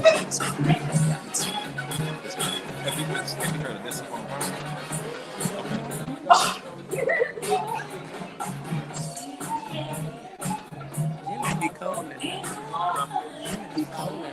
Have you heard of this one? Jimmy be cold. Jimmy be cold.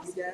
Oh, yeah.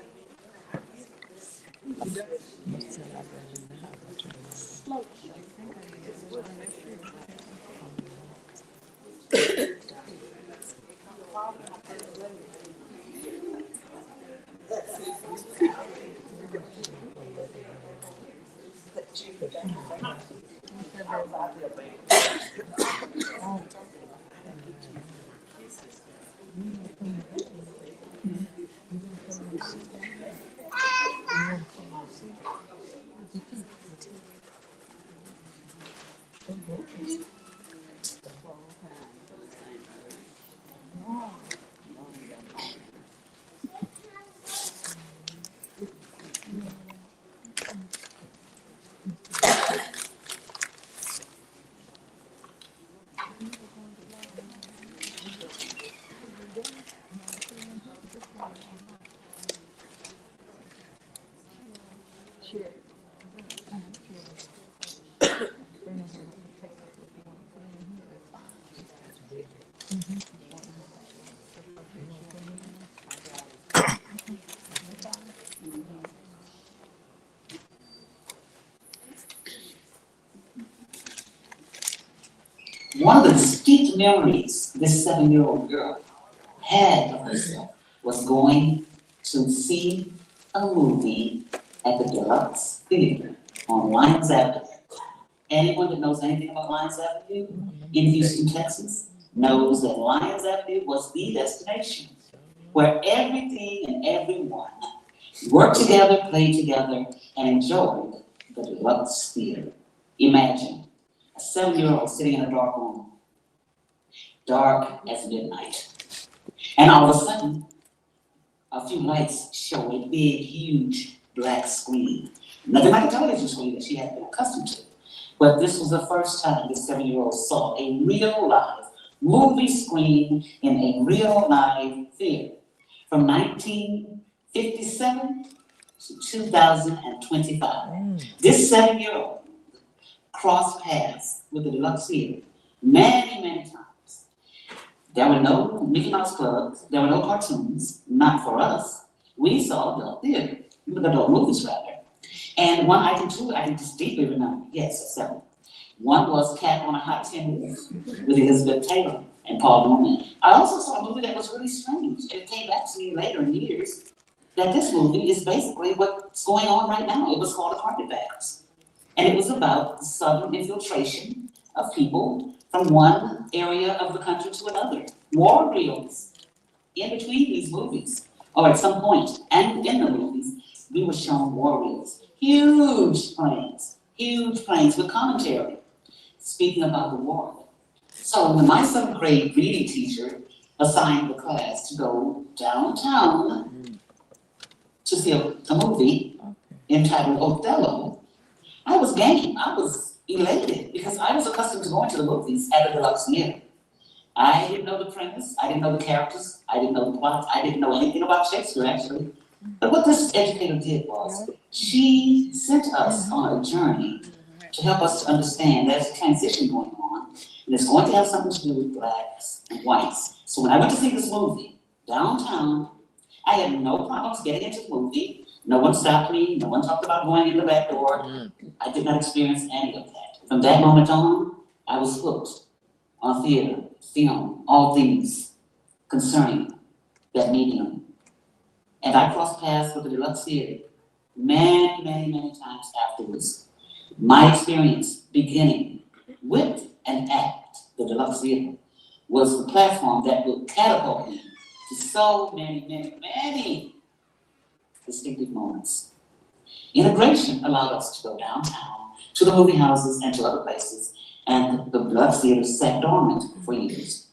One of the distinct memories this 7-year-old girl had of herself was going to see a movie at the DeLUXE Theater on Lyons Avenue. Anyone that knows anything about Lyons Avenue in Houston, Texas, knows that Lyons Avenue was the destination where everything and everyone worked together, played together, and enjoyed the DeLUXE Theater. Imagine a 7-year-old sitting in a dark room, dark as midnight, and all of a sudden, a few lights show a big, huge black screen. Nothing like a television screen that she had been accustomed to. But this was the first time this 7-year-old saw a real live movie screen in a real live theater. From 1957 to 2025. This 7-year-old crossed paths with the DeLUXE Theater many, many times. There were no Mickey Mouse clubs, there were no cartoons, not for us. We saw adult theater, adult movies rather. And one I can distinctly remember, yes, 7. One was Cat on a Hot Tin Roof with Elizabeth Taylor and Paul Newman. I also saw a movie that was really strange. It came back to me later in years that this movie is basically what's going on right now. It was called The Carpetbaggers. And it was about the southern infiltration of people from one area of the country to another. War reels in between these movies, or at some point, and in the movies, we were shown war reels. Huge planes with commentary, speaking about the war. So when my 7th grade reading teacher assigned the class to go downtown to see a movie entitled Othello, I was game. I was elated because I was accustomed to going to the movies at the DeLUXE Theater. I didn't know the premise, I didn't know the characters, I didn't know the plot, I didn't know anything about Shakespeare actually. But what this educator did was, she sent us on a journey to help us to understand there's a transition going on, and it's going to have something to do with blacks and whites. So when I went to see this movie downtown, I had no problems getting into the movie. No one stopped me, no one talked about going in the back door. I did not experience any of that. From that moment on, I was hooked on theater, film, all things concerning that medium. And I crossed paths with the DeLUXE Theater many, many, many times afterwards. My experience beginning with and at the DeLUXE Theater was the platform that will catapult me to so many, many, many distinctive moments. Integration allowed us to go downtown, to the movie houses and to other places, and the DeLUXE Theater sat dormant for years.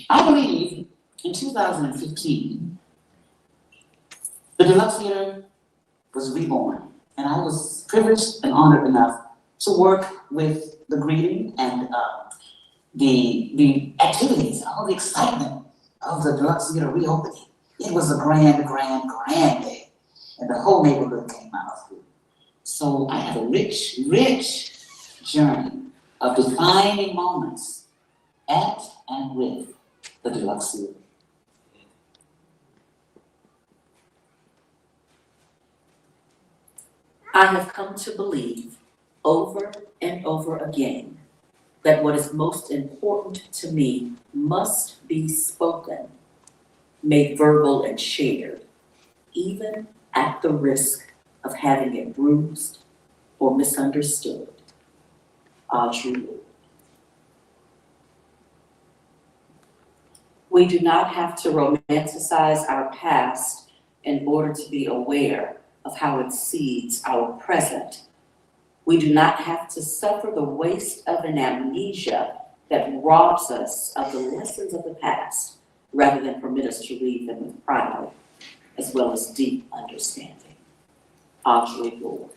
I believe in 2015, the DeLUXE Theater was reborn, and I was privileged and honored enough to work with the greeting and the activities, all the excitement of the DeLUXE Theater reopening. It was a grand, grand, grand day, and the whole neighborhood came out. So I have a rich, rich journey of defining moments at and with the DeLUXE Theater. I have come to believe over and over again that what is most important to me must be spoken, made verbal and shared, even at the risk of having it bruised or misunderstood. Audrey. We do not have to romanticize our past in order to be aware of how it seeds our present. We do not have to suffer the waste of an amnesia that robs us of the lessons of the past, rather than permit us to read them with pride, as well as deep understanding. Audrey Lorde.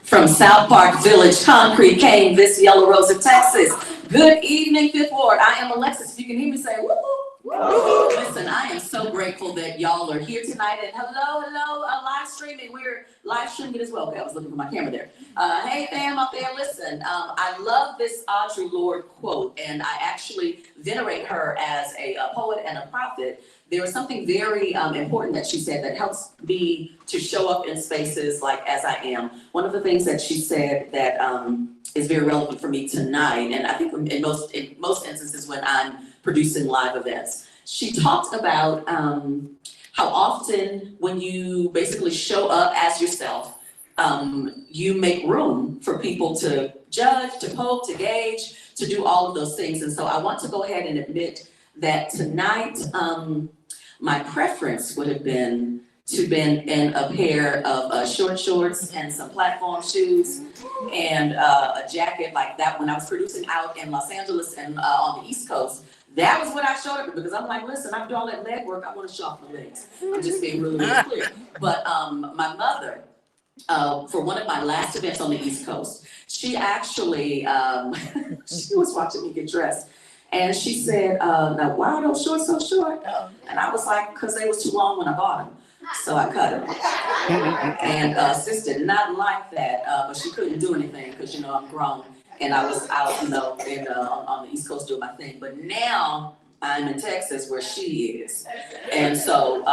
From South Park Village, Concrete came this Yellow Rose of Texas. Good evening, Fifth Ward. I am Alexis. If you can hear me say woo, woo, Listen, I am so grateful that y'all are here tonight, and hello, live streaming. We're live streaming as well. Okay, I was looking for my camera there. Hey fam out there, listen, I love this Audre Lorde quote, and I actually venerate her as a poet and a prophet. There was something very important that she said that helps me to show up in spaces like as I am. One of the things that she said that is very relevant for me tonight, and I think in most instances when I'm producing live events, she talked about how often when you basically show up as yourself, you make room for people to judge, to poke, to gauge, to do all of those things. And so I want to go ahead and admit that tonight, my preference would have been to been in a pair of short shorts and some platform shoes and a jacket like that when I was producing out in Los Angeles and on the East Coast. That was what I showed up because I'm like, listen, I'm doing all that leg work. I want to show off my legs. I'm just being really, really clear. But my mother, for one of my last events on the East Coast, she actually, she was watching me get dressed. And she said, now, why are those shorts so short? And I was like, because they was too long when I bought them. So I cut them. And sis did not like that, but she couldn't do anything because, you know, I'm grown. And I was out, you know, on the East Coast doing my thing. But now I'm in Texas where she is. And so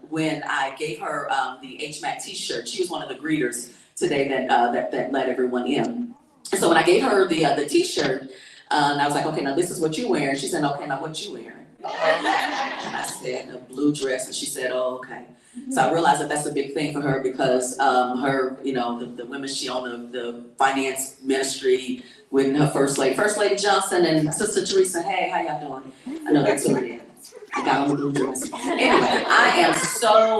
when I gave her the HMAC t-shirt, she was one of the greeters today that let everyone in. And so when I gave her the t-shirt, and I was like, okay, now this is what you're wearing. She said, okay, now what you wearing? And I said, a blue dress. And she said, oh, okay. So I realized that that's a big thing for her because her, you know, the women she owned the finance ministry with her First Lady Johnson and Sister Teresa. Hey, how y'all doing? I know that's who it is. I got on the blue dress. Anyway, I am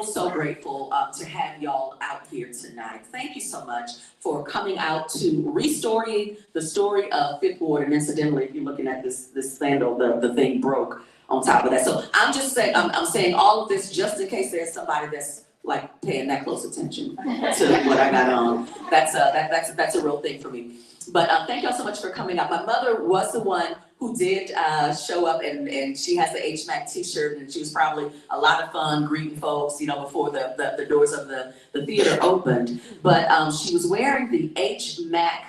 so grateful to have y'all out here tonight. Thank you so much for coming out to restory the story of Fifth Ward. And incidentally, if you're looking at this sandal, the thing broke on top of that. So I'm just saying, I'm saying all of this just in case there's somebody that's like paying that close attention to what I got on. That's a real thing for me. But thank y'all so much for coming out. My mother was the one who did show up, and she has the HMAC t-shirt, and she was probably a lot of fun greeting folks, you know, before the doors of the theater opened. But she was wearing the HMAC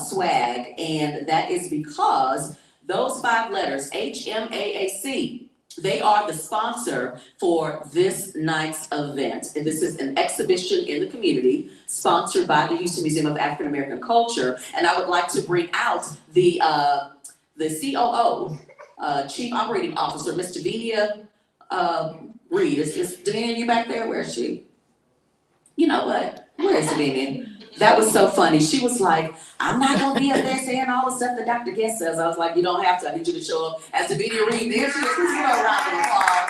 swag, and that is because those 5 letters, HMAAC, they are the sponsor for this night's event. And this is an exhibition in the community sponsored by the Houston Museum of African American Culture. And I would like to bring out the COO, Chief Operating Officer, Ms. Davinia Reed. Is Davinia, you back there? Where is she? You know what? Where is Davinia? That was so funny. She was like, I'm not gonna be up there saying all the stuff that Dr. Guest says. I was like, you don't have to. I need you to show up as Davinia Reed. There she is. Please give her a round of applause.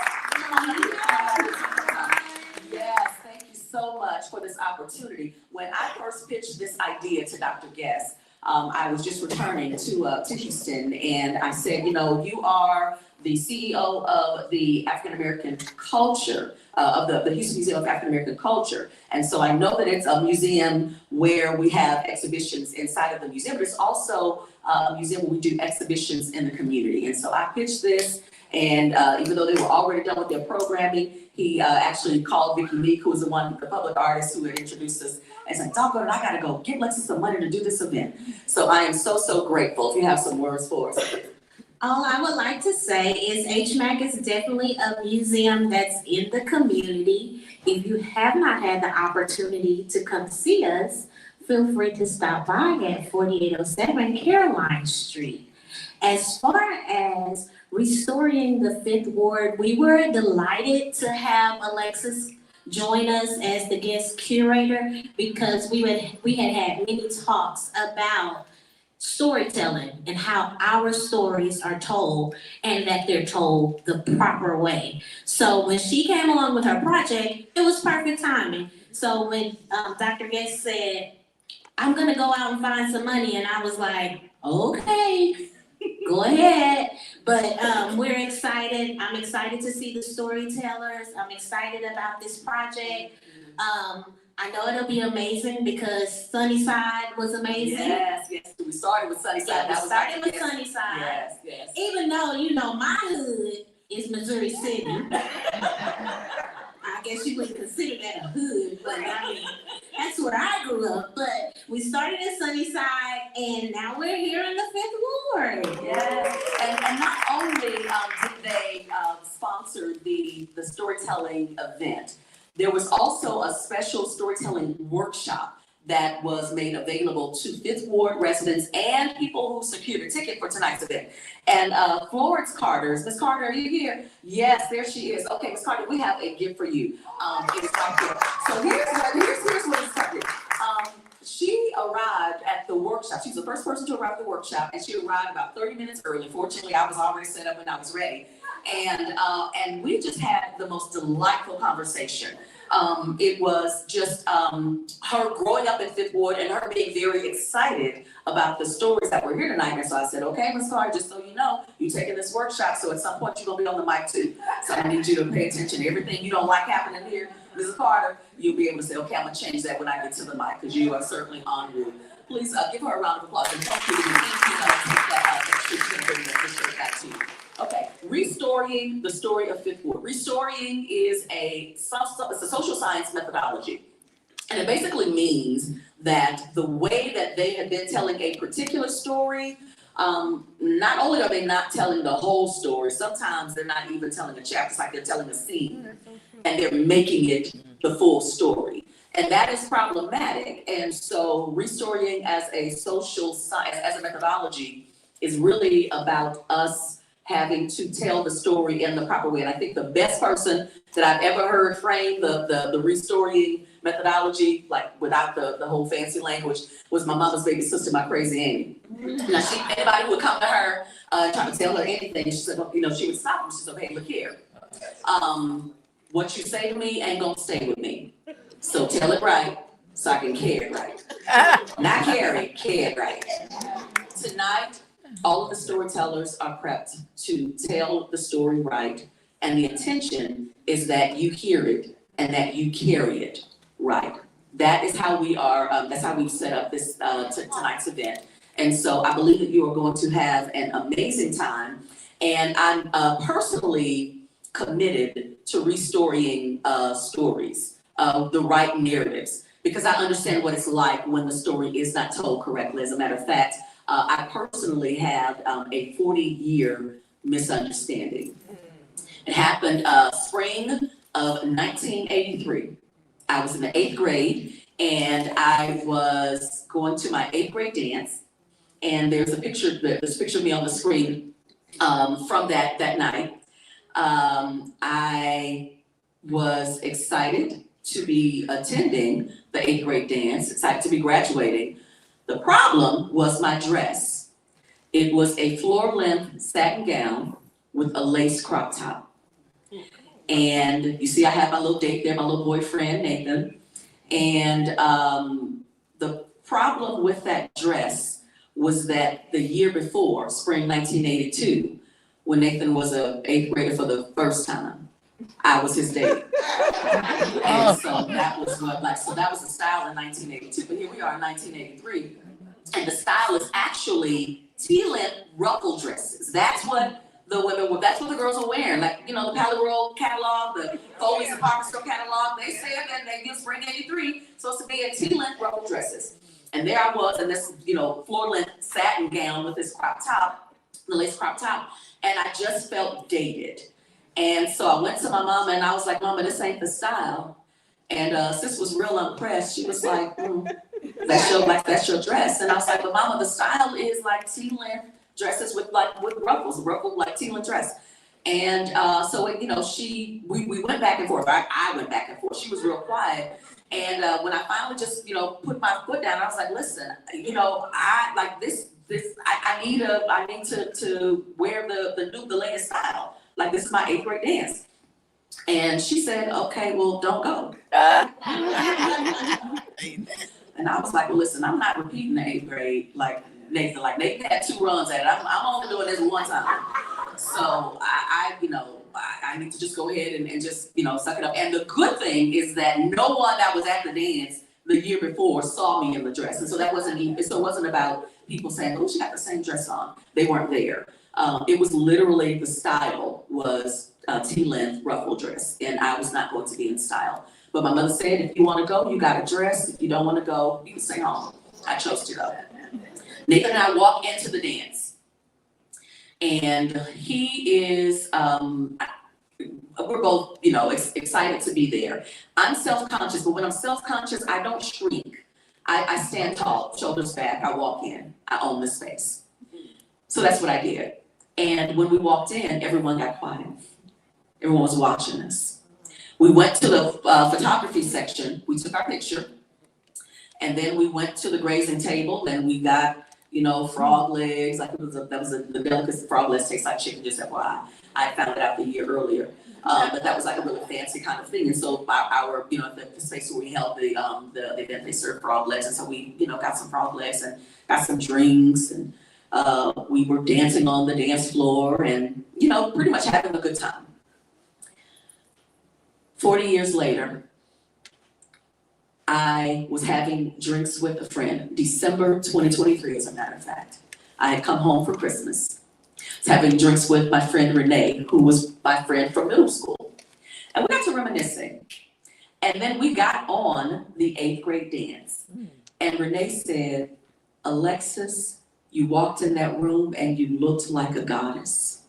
Yes, thank you so much for this opportunity. When I first pitched this idea to Dr. Guest, I was just returning to Houston, and I said, you know, you are the CEO of the African American Culture, of the Houston Museum of African American Culture. And so I know that it's a museum where we have exhibitions inside of the museum, but it's also a museum where we do exhibitions in the community. And so I pitched this, and even though they were already done with their programming, he actually called Vicki Meek, who was the public artist who had introduced us, and said, doggone it, I gotta go get Lexi some money to do this event. So I am so grateful. If you have some words for us. All I would like to say is HMAC is definitely a museum that's in the community. If you have not had the opportunity to come see us, feel free to stop by at 4807 Caroline Street. As far as restoring the Fifth Ward, we were delighted to have Alexis join us as the guest curator because we had many talks about storytelling and how our stories are told and that they're told the proper way. So when she came along with her project, it was perfect timing. So when Dr. Guest said, I'm gonna go out and find some money, and I was like, okay, go ahead. But we're excited. I'm excited to see the storytellers. I'm excited about this project. I know it'll be amazing because Sunnyside was amazing. Yes. We started with Sunnyside. Yeah, we started with Sunnyside. Yes. Even though, you know, my hood is Missouri City. I guess you wouldn't consider that a hood, but I mean, that's where I grew up. But we started in Sunnyside, and now we're here in the 5th Ward. Yes, and not only did they sponsor the storytelling event, there was also a special storytelling workshop that was made available to 5th Ward residents and people who secured a ticket for tonight's event. And Florence Carter's, Miss Carter, are you here? Yes, there she is. Okay, Miss Carter, we have a gift for you. It's right here. So here's what it started. She arrived at the workshop. She's the first person to arrive at the workshop, and she arrived about 30 minutes early. Fortunately, I was already set up and I was ready. And we just had the most delightful conversation. It was just her growing up in 5th Ward and her being very excited about the stories that were here tonight. And so I said, okay, Ms. Carter, just so you know, you're taking this workshop, so at some point you're gonna be on the mic too. So I need you to pay attention to everything you don't like happening here, Mrs. Carter. You'll be able to say, okay, I'm gonna change that when I get to the mic, because you are certainly en route. Please give her a round of applause and thank you. That to you. Okay, restorying the story of 5th Ward. Restorying is it's a social science methodology. And it basically means that the way that they have been telling a particular story, not only are they not telling the whole story, sometimes they're not even telling a chapter, it's like they're telling a scene, and they're making it the full story. And that is problematic. And so restorying as a social science, as a methodology, is really about us having to tell the story in the proper way. And I think the best person that I've ever heard frame the restorying methodology, like without the whole fancy language, was my mama's baby sister, my crazy Amy. Now, anybody would come to her, trying to tell her anything, she said, well, she would stop and she said, hey, look here. What you say to me ain't gonna stay with me. So tell it right, so I can care it right. Not carry, care it right. Tonight, all of the storytellers are prepped to tell the story right, and the intention is that you hear it and that you carry it right. That is how we are, that's how we've set up this tonight's event. And so I believe that you are going to have an amazing time, and I'm personally committed to restorying stories, the right narratives, because I understand what it's like when the story is not told correctly. As a matter of fact, I personally have a 40-year misunderstanding. It happened spring of 1983. I was in the 8th grade and I was going to my 8th grade dance. And there's a picture of me on the screen from that night. I was excited to be attending the 8th grade dance, excited to be graduating. The problem was my dress. It was a floor-length satin gown with a lace crop top. And you see, I have my little date there, my little boyfriend, Nathan. And the problem with that dress was that the year before, spring 1982, when Nathan was an 8th grader for the first time, I was his date. And so that was that was the style in 1982, but here we are in 1983. And the style is actually tea-length ruffle dresses. That's what the women were, that's what the girls are wearing. Like, the Pally World catalog, the Foley's Department Store catalog, they said that they give spring 83 supposed to be in tea-length ruffle dresses. And there I was in this, floor-length satin gown with this crop top, the lace crop top, and I just felt dated. And so I went to my mama and I was like, Mama, this ain't the style. And sis was real impressed. She was like, that's your dress. And I was like, but Mama, the style is like tea-length dresses with ruffles, ruffled like tea-length dress. And so we went back and forth. I went back and forth. She was real quiet. And when I finally just, put my foot down, I was like, listen, I like this, I need to wear the latest style. Like, this is my 8th grade dance. And she said, okay, well, don't go. And I was like, well, listen, I'm not repeating the 8th grade like Nathan. Like, Nathan had 2 runs at it. I'm only doing this one time. So I need to just go ahead and just, suck it up. And the good thing is that no one that was at the dance the year before saw me in the dress. And so it wasn't about people saying, oh, she got the same dress on. They weren't there. It was literally, the style was T-length ruffle dress, and I was not going to be in style. But my mother said, if you wanna go, you gotta dress. If you don't wanna go, you can stay home. I chose to go. Nathan and I walk into the dance. And he is, we're both, you know, excited to be there. I'm self-conscious, but when I'm self-conscious, I don't shrink. I stand tall, shoulders back, I walk in, I own the space. So that's what I did. And when we walked in, everyone got quiet. Everyone was watching us. We went to the photography section, we took our picture, and then we went to the grazing table and we got, you know, frog legs, like that was the delicacy. Frog legs taste like chicken, just FYI. I found it out the year earlier. But that was like a really fancy kind of thing. And so our you know, the space where we held the event, they served frog legs. And so we, you know, got some frog legs and got some drinks, and we were dancing on the dance floor and, you know, pretty much having a good time. 40 years later, I was having drinks with a friend, December 2023, as a matter of fact. I had come home for Christmas. I was having drinks with my friend Renee, who was my friend from middle school. And we got to reminiscing. And then we got on the 8th grade dance. And Renee said, Alexis, you walked in that room and you looked like a goddess.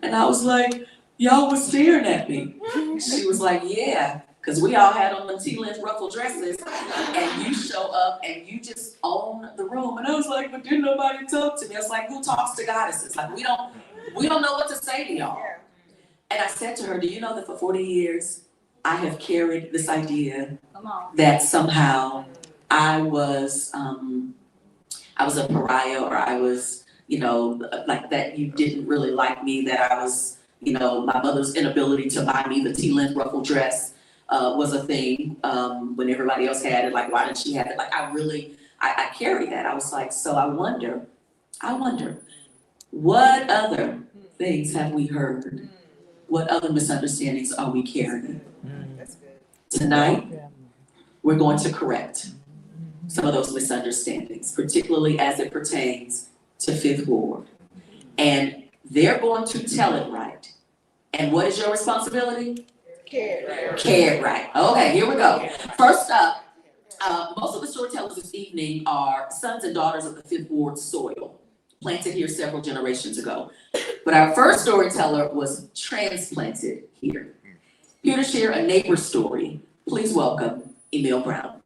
And I was like, y'all was staring at me. She was like, yeah. Because we all had on the T-length ruffle dresses, and you show up and you just own the room. And I was like, but didn't nobody talk to me? I was like, who talks to goddesses? Like, we don't know what to say to y'all. And I said to her, do you know that for 40 years, I have carried this idea that somehow I was a pariah, or I was, you know, like that you didn't really like me, that I was, you know, my mother's inability to buy me the T-length ruffle dress was a thing when everybody else had it. Like, why didn't she have it? Like, I carry that. I was like, so I wonder, what other things have we heard? What other misunderstandings are we carrying? Tonight, we're going to correct some of those misunderstandings, particularly as it pertains to Fifth Ward. And they're going to tell it right. And what is your responsibility? Care it right. Okay, here we go. First up, most of the storytellers this evening are sons and daughters of the Fifth Ward soil, planted here several generations ago. But our first storyteller was transplanted here. Here to share a neighbor story, please welcome Emile Browne.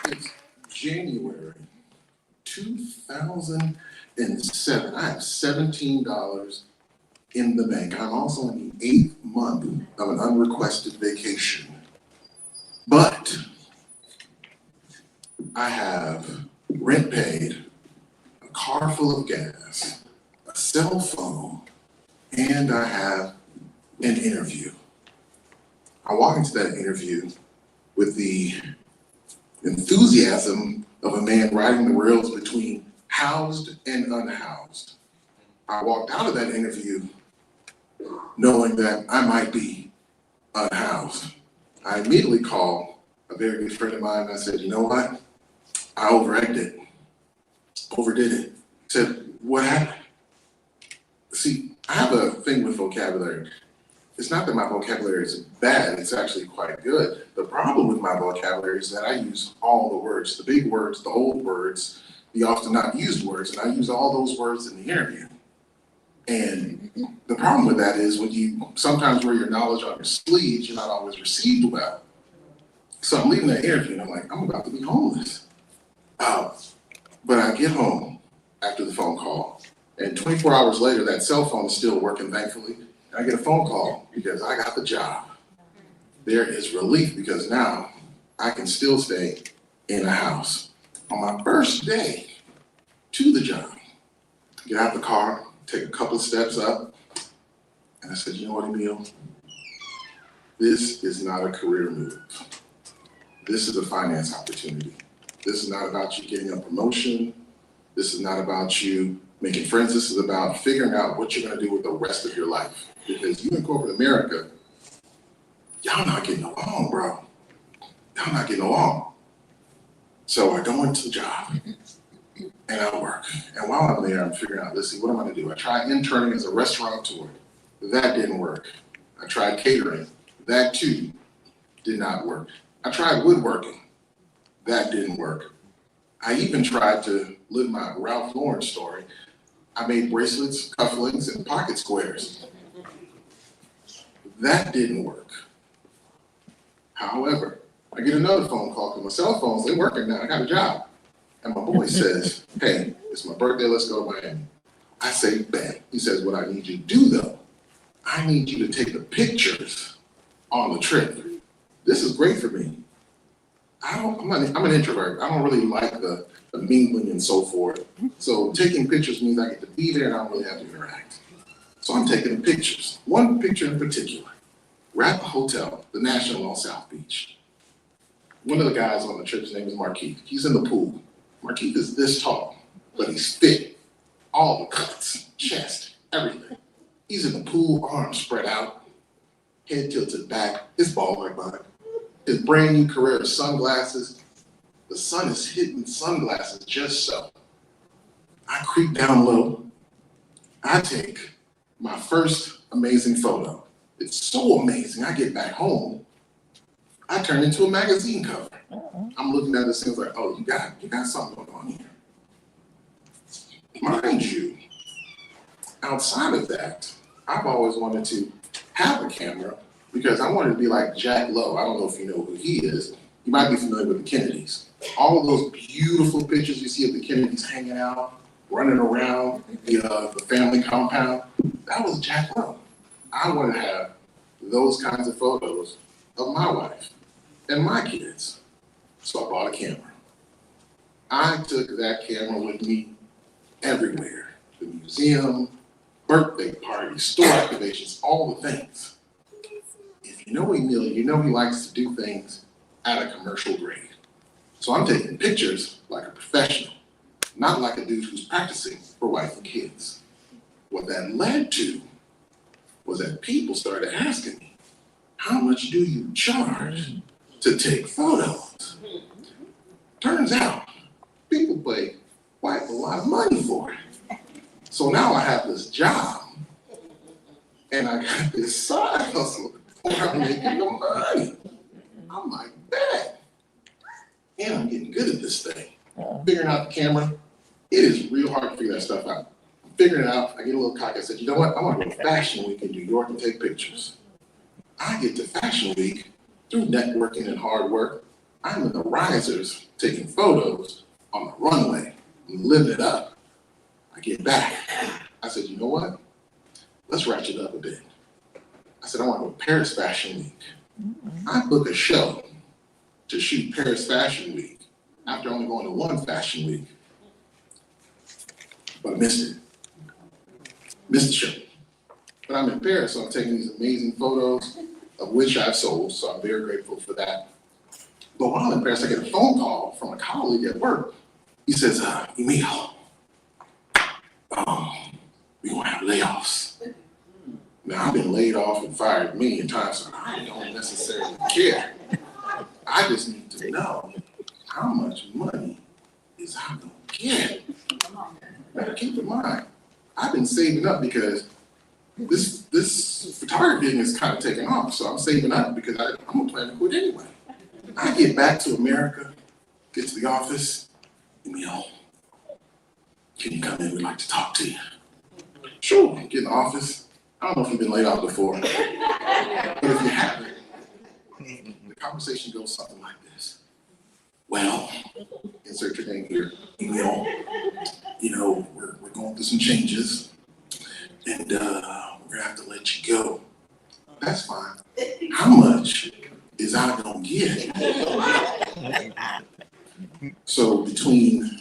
It's January 2007. I have $17 in the bank. I'm also in the 8th month of an unrequested vacation. But I have rent paid, a car full of gas, a cell phone, and I have an interview. I walk into that interview with the enthusiasm of a man riding the rails between housed and unhoused. I walked out of that interview knowing that I might be unhoused. I immediately called a very good friend of mine and I said, you know what? I overdid it. He said, what happened? See, I have a thing with vocabulary. It's not that my vocabulary is bad, it's actually quite good. The problem with my vocabulary is that I use all the words, the big words, the old words, the often not used words, and I use all those words in the interview. And the problem with that is when you sometimes wear your knowledge on your sleeves, you're not always received well. So I'm leaving that interview and I'm like, I'm about to be homeless. But I get home after the phone call, and 24 hours later, that cell phone is still working, thankfully. And I get a phone call because I got the job. There is relief because now I can still stay in a house. On my first day to the job, get out the car, take a couple of steps up, and I said, you know what, Emile? This is not a career move. This is a finance opportunity. This is not about you getting a promotion. This is not about you making friends. This is about figuring out what you're gonna do with the rest of your life. Because you in corporate America, y'all not getting along, bro. Y'all not getting along. So I go into the job and I work. And while I'm there, I'm figuring out, let's see, what am I gonna do? I tried interning as a restaurateur. That didn't work. I tried catering. That too did not work. I tried woodworking. That didn't work. I even tried to live my Ralph Lauren story. I made bracelets, cufflinks, and pocket squares. That didn't work. However, I get another phone call because my cell phones, they're working now. I got a job. And my boy says, hey, it's my birthday, let's go to Miami. I say, bet. He says, what I need you to do though, I need you to take the pictures on the trip. This is great for me. I'm an introvert. I don't really like the mingling and so forth. So taking pictures means I get to be there and I don't really have to interact. So I'm taking the pictures. One picture in particular. We're at the hotel, the National on South Beach. One of the guys on the trip, his name is Marquis. He's in the pool. Marquis is this tall, but he's fit. All the cuts, chest, everything. He's in the pool, arms spread out, head tilted back, his ball-like body. His brand new Carrera sunglasses. The sun is hitting sunglasses just so. I creep down low. I take my first amazing photo. It's so amazing. I get back home. I turn into a magazine cover. I'm looking at this thing like, oh, you got something going on here. Mind you, outside of that, I've always wanted to have a camera because I wanted to be like Jack Lowe. I don't know if you know who he is. You might be familiar with the Kennedys. All of those beautiful pictures you see of the Kennedys hanging out, running around the family compound, that was Jack Lowe. I wanted to have those kinds of photos of my wife and my kids. So I bought a camera. I took that camera with me everywhere. The museum, birthday parties, store activations, all the things. If you know Emile, you know he likes to do things at a commercial grade. So I'm taking pictures like a professional, not like a dude who's practicing for wife and kids. What that led to was that people started asking me, how much do you charge to take photos? Turns out, people pay quite a lot of money for it. So now I have this job, and I got this side hustle where I'm making the money. I'm like, bet. And I'm getting good at this thing. Figuring out the camera, it is real hard to figure that stuff out. Figuring it out, I get a little cocky. I said, you know what? I want to go to Fashion Week in New York and take pictures. I get to Fashion Week through networking and hard work. I'm in the risers taking photos on the runway and living it up. I get back. I said, you know what? Let's ratchet up a bit. I said, I want to go to Paris Fashion Week. I booked a show to shoot Paris Fashion Week after only going to one Fashion Week. But I missed it. Missed the show. But I'm in Paris, so I'm taking these amazing photos, of which I've sold, so I'm very grateful for that. But while I'm in Paris, I get a phone call from a colleague at work. He says, Emile, we're gonna have layoffs. Now, I've been laid off and fired a million times, so I don't necessarily care. I just need to know how much money is I gonna get. Now, keep in mind, I've been saving up because this photography thing is kind of taking off, so I'm saving up because I'm gonna plan to quit anyway. I get back to America, get to the office, Emile, can you come in? We'd like to talk to you. Sure, get in the office. I don't know if you've been laid off before, but if you haven't, the conversation goes something like this. Well, insert your name here, Emile. You know, we're going through some changes, and we're gonna have to let you go. That's fine. How much is I gonna get? So between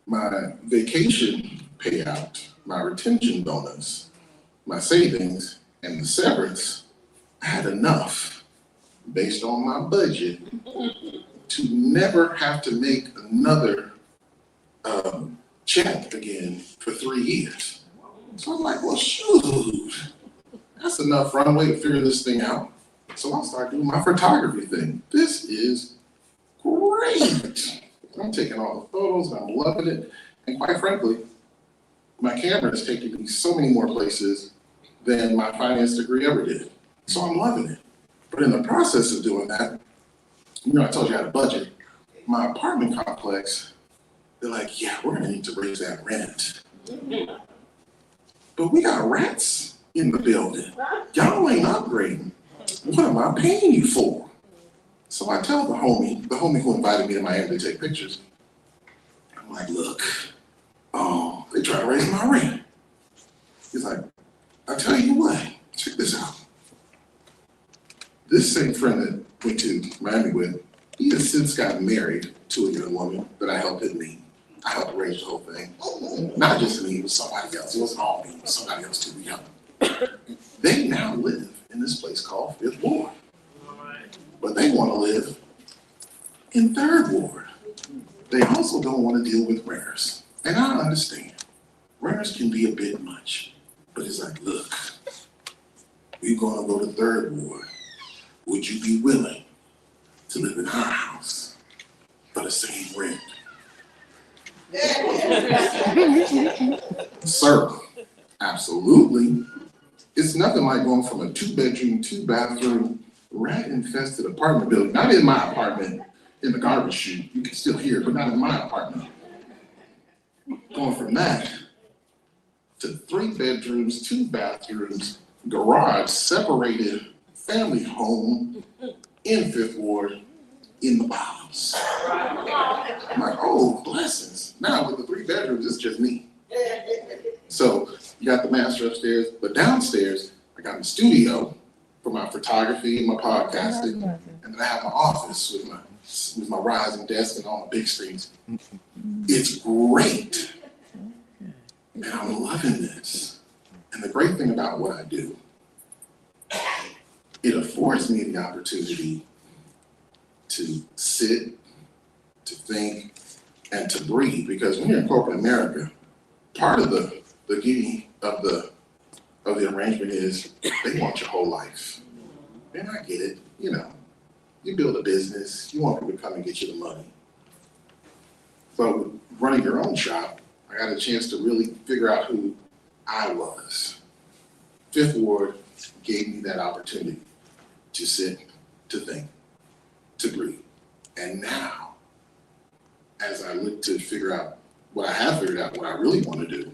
my vacation payout, my retention bonus, my savings, and the severance, I had enough based on my budget to never have to make another check again for 3 years. So I'm like, well, shoot, that's enough runway to figure this thing out. So I'll start doing my photography thing. This is great. I'm taking all the photos, and I'm loving it. And quite frankly, my camera is taking me so many more places than my finance degree ever did. So I'm loving it. But in the process of doing that, you know, I told you I had a budget. My apartment complex, they're like, yeah, we're gonna need to raise that rent. But we got rats in the building. Y'all ain't upgrading. What am I paying you for? So I tell the homie who invited me to Miami to take pictures, I'm like, look, they try to raise my rent. He's like, I tell you what, check this out. This same friend that went to Miami with, he has since gotten married to a young woman that I helped him meet. I helped arrange the whole thing. Not just me, it was somebody else. It wasn't all me, it was somebody else too. We helped. They now live in this place called 5th Ward. But they want to live in 3rd Ward. They also don't want to deal with renters. And I understand. Renters can be a bit much. But it's like, look, we're going to go to 3rd Ward. Would you be willing to live in our house for the same rent? Sir, absolutely. It's nothing like going from a 2-bedroom, 2-bathroom, rat-infested apartment building, not in my apartment, in the garbage chute. You can still hear it, but not in my apartment. Going from that to 3 bedrooms, 2 bathrooms, garage, separated family home in 5th Ward in the bottoms. I'm like, oh, blessings. Now with the 3 bedrooms, it's just me. So you got the master upstairs, but downstairs, I got my studio for my photography and my podcasting, and then I have my office with my rising desk and all my big screens. It's great, and I'm loving this. And the great thing about what I do, it affords me the opportunity to sit, to think, and to breathe. Because when you're in corporate America, part of the beauty of the arrangement is they want your whole life. And I get it, you know, you build a business, you want people to come and get you the money. But with running your own shop, I got a chance to really figure out who I was. 5th Ward gave me that opportunity to sit, to think, to breathe. And now, as I look to figure out what I have figured out, what I really want to do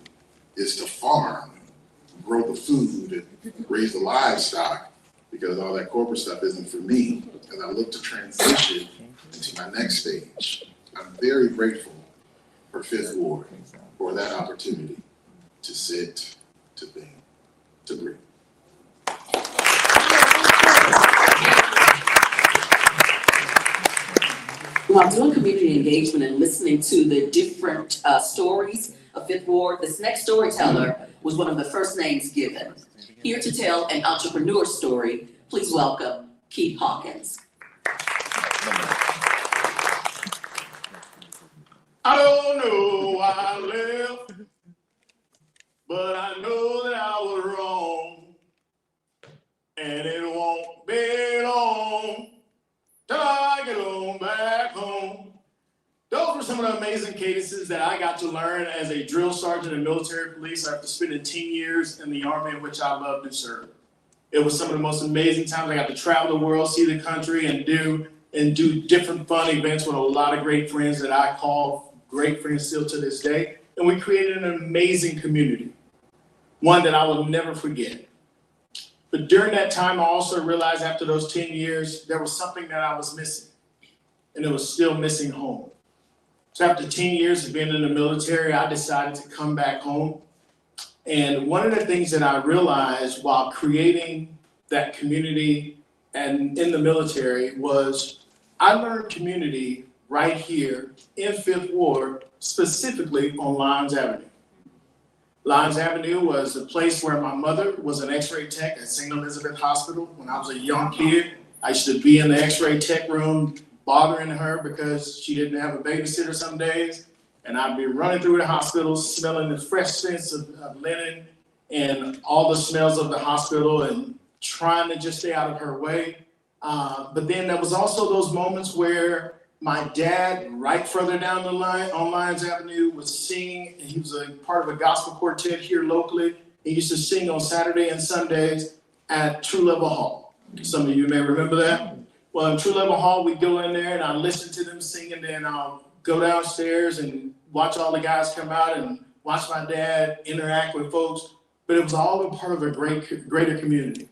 is to farm, grow the food, and raise the livestock, because all that corporate stuff isn't for me. As I look to transition into my next stage, I'm very grateful for 5th Ward for that opportunity to sit, to think, to breathe. While doing community engagement and listening to the different stories of 5th Ward, this next storyteller was one of the first names given. Here to tell an entrepreneur story, please welcome Keith Hawkins. I don't know why I left, but I know that I was wrong, and it won't be long till I get on back home. Those were some of the amazing cadences that I got to learn as a drill sergeant in military police after spending 10 years in the Army, in which I loved and served. It was some of the most amazing times. I got to travel the world, see the country, and do different fun events with a lot of great friends that I call great friends still to this day. And we created an amazing community, one that I will never forget. But during that time, I also realized after those 10 years, there was something that I was missing, and it was still missing home. So after 10 years of being in the military, I decided to come back home. And one of the things that I realized while creating that community and in the military was I learned community right here in 5th Ward, specifically on Limes Avenue. Limes Avenue was a place where my mother was an x-ray tech at St. Elizabeth Hospital. When I was a young kid, I used to be in the x-ray tech room bothering her because she didn't have a babysitter some days. And I'd be running through the hospital, smelling the fresh scents of linen and all the smells of the hospital and trying to just stay out of her way. But then there was also those moments where My dad, right further down the line on Lyons Avenue, was singing, and he was a part of a gospel quartet here locally. He used to sing on Saturday and Sundays at True Level Hall. Some of you may remember that. Well, in True Level Hall, we go in there and I listen to them sing, and then I'll go downstairs and watch all the guys come out and watch my dad interact with folks. But it was all a part of a greater community.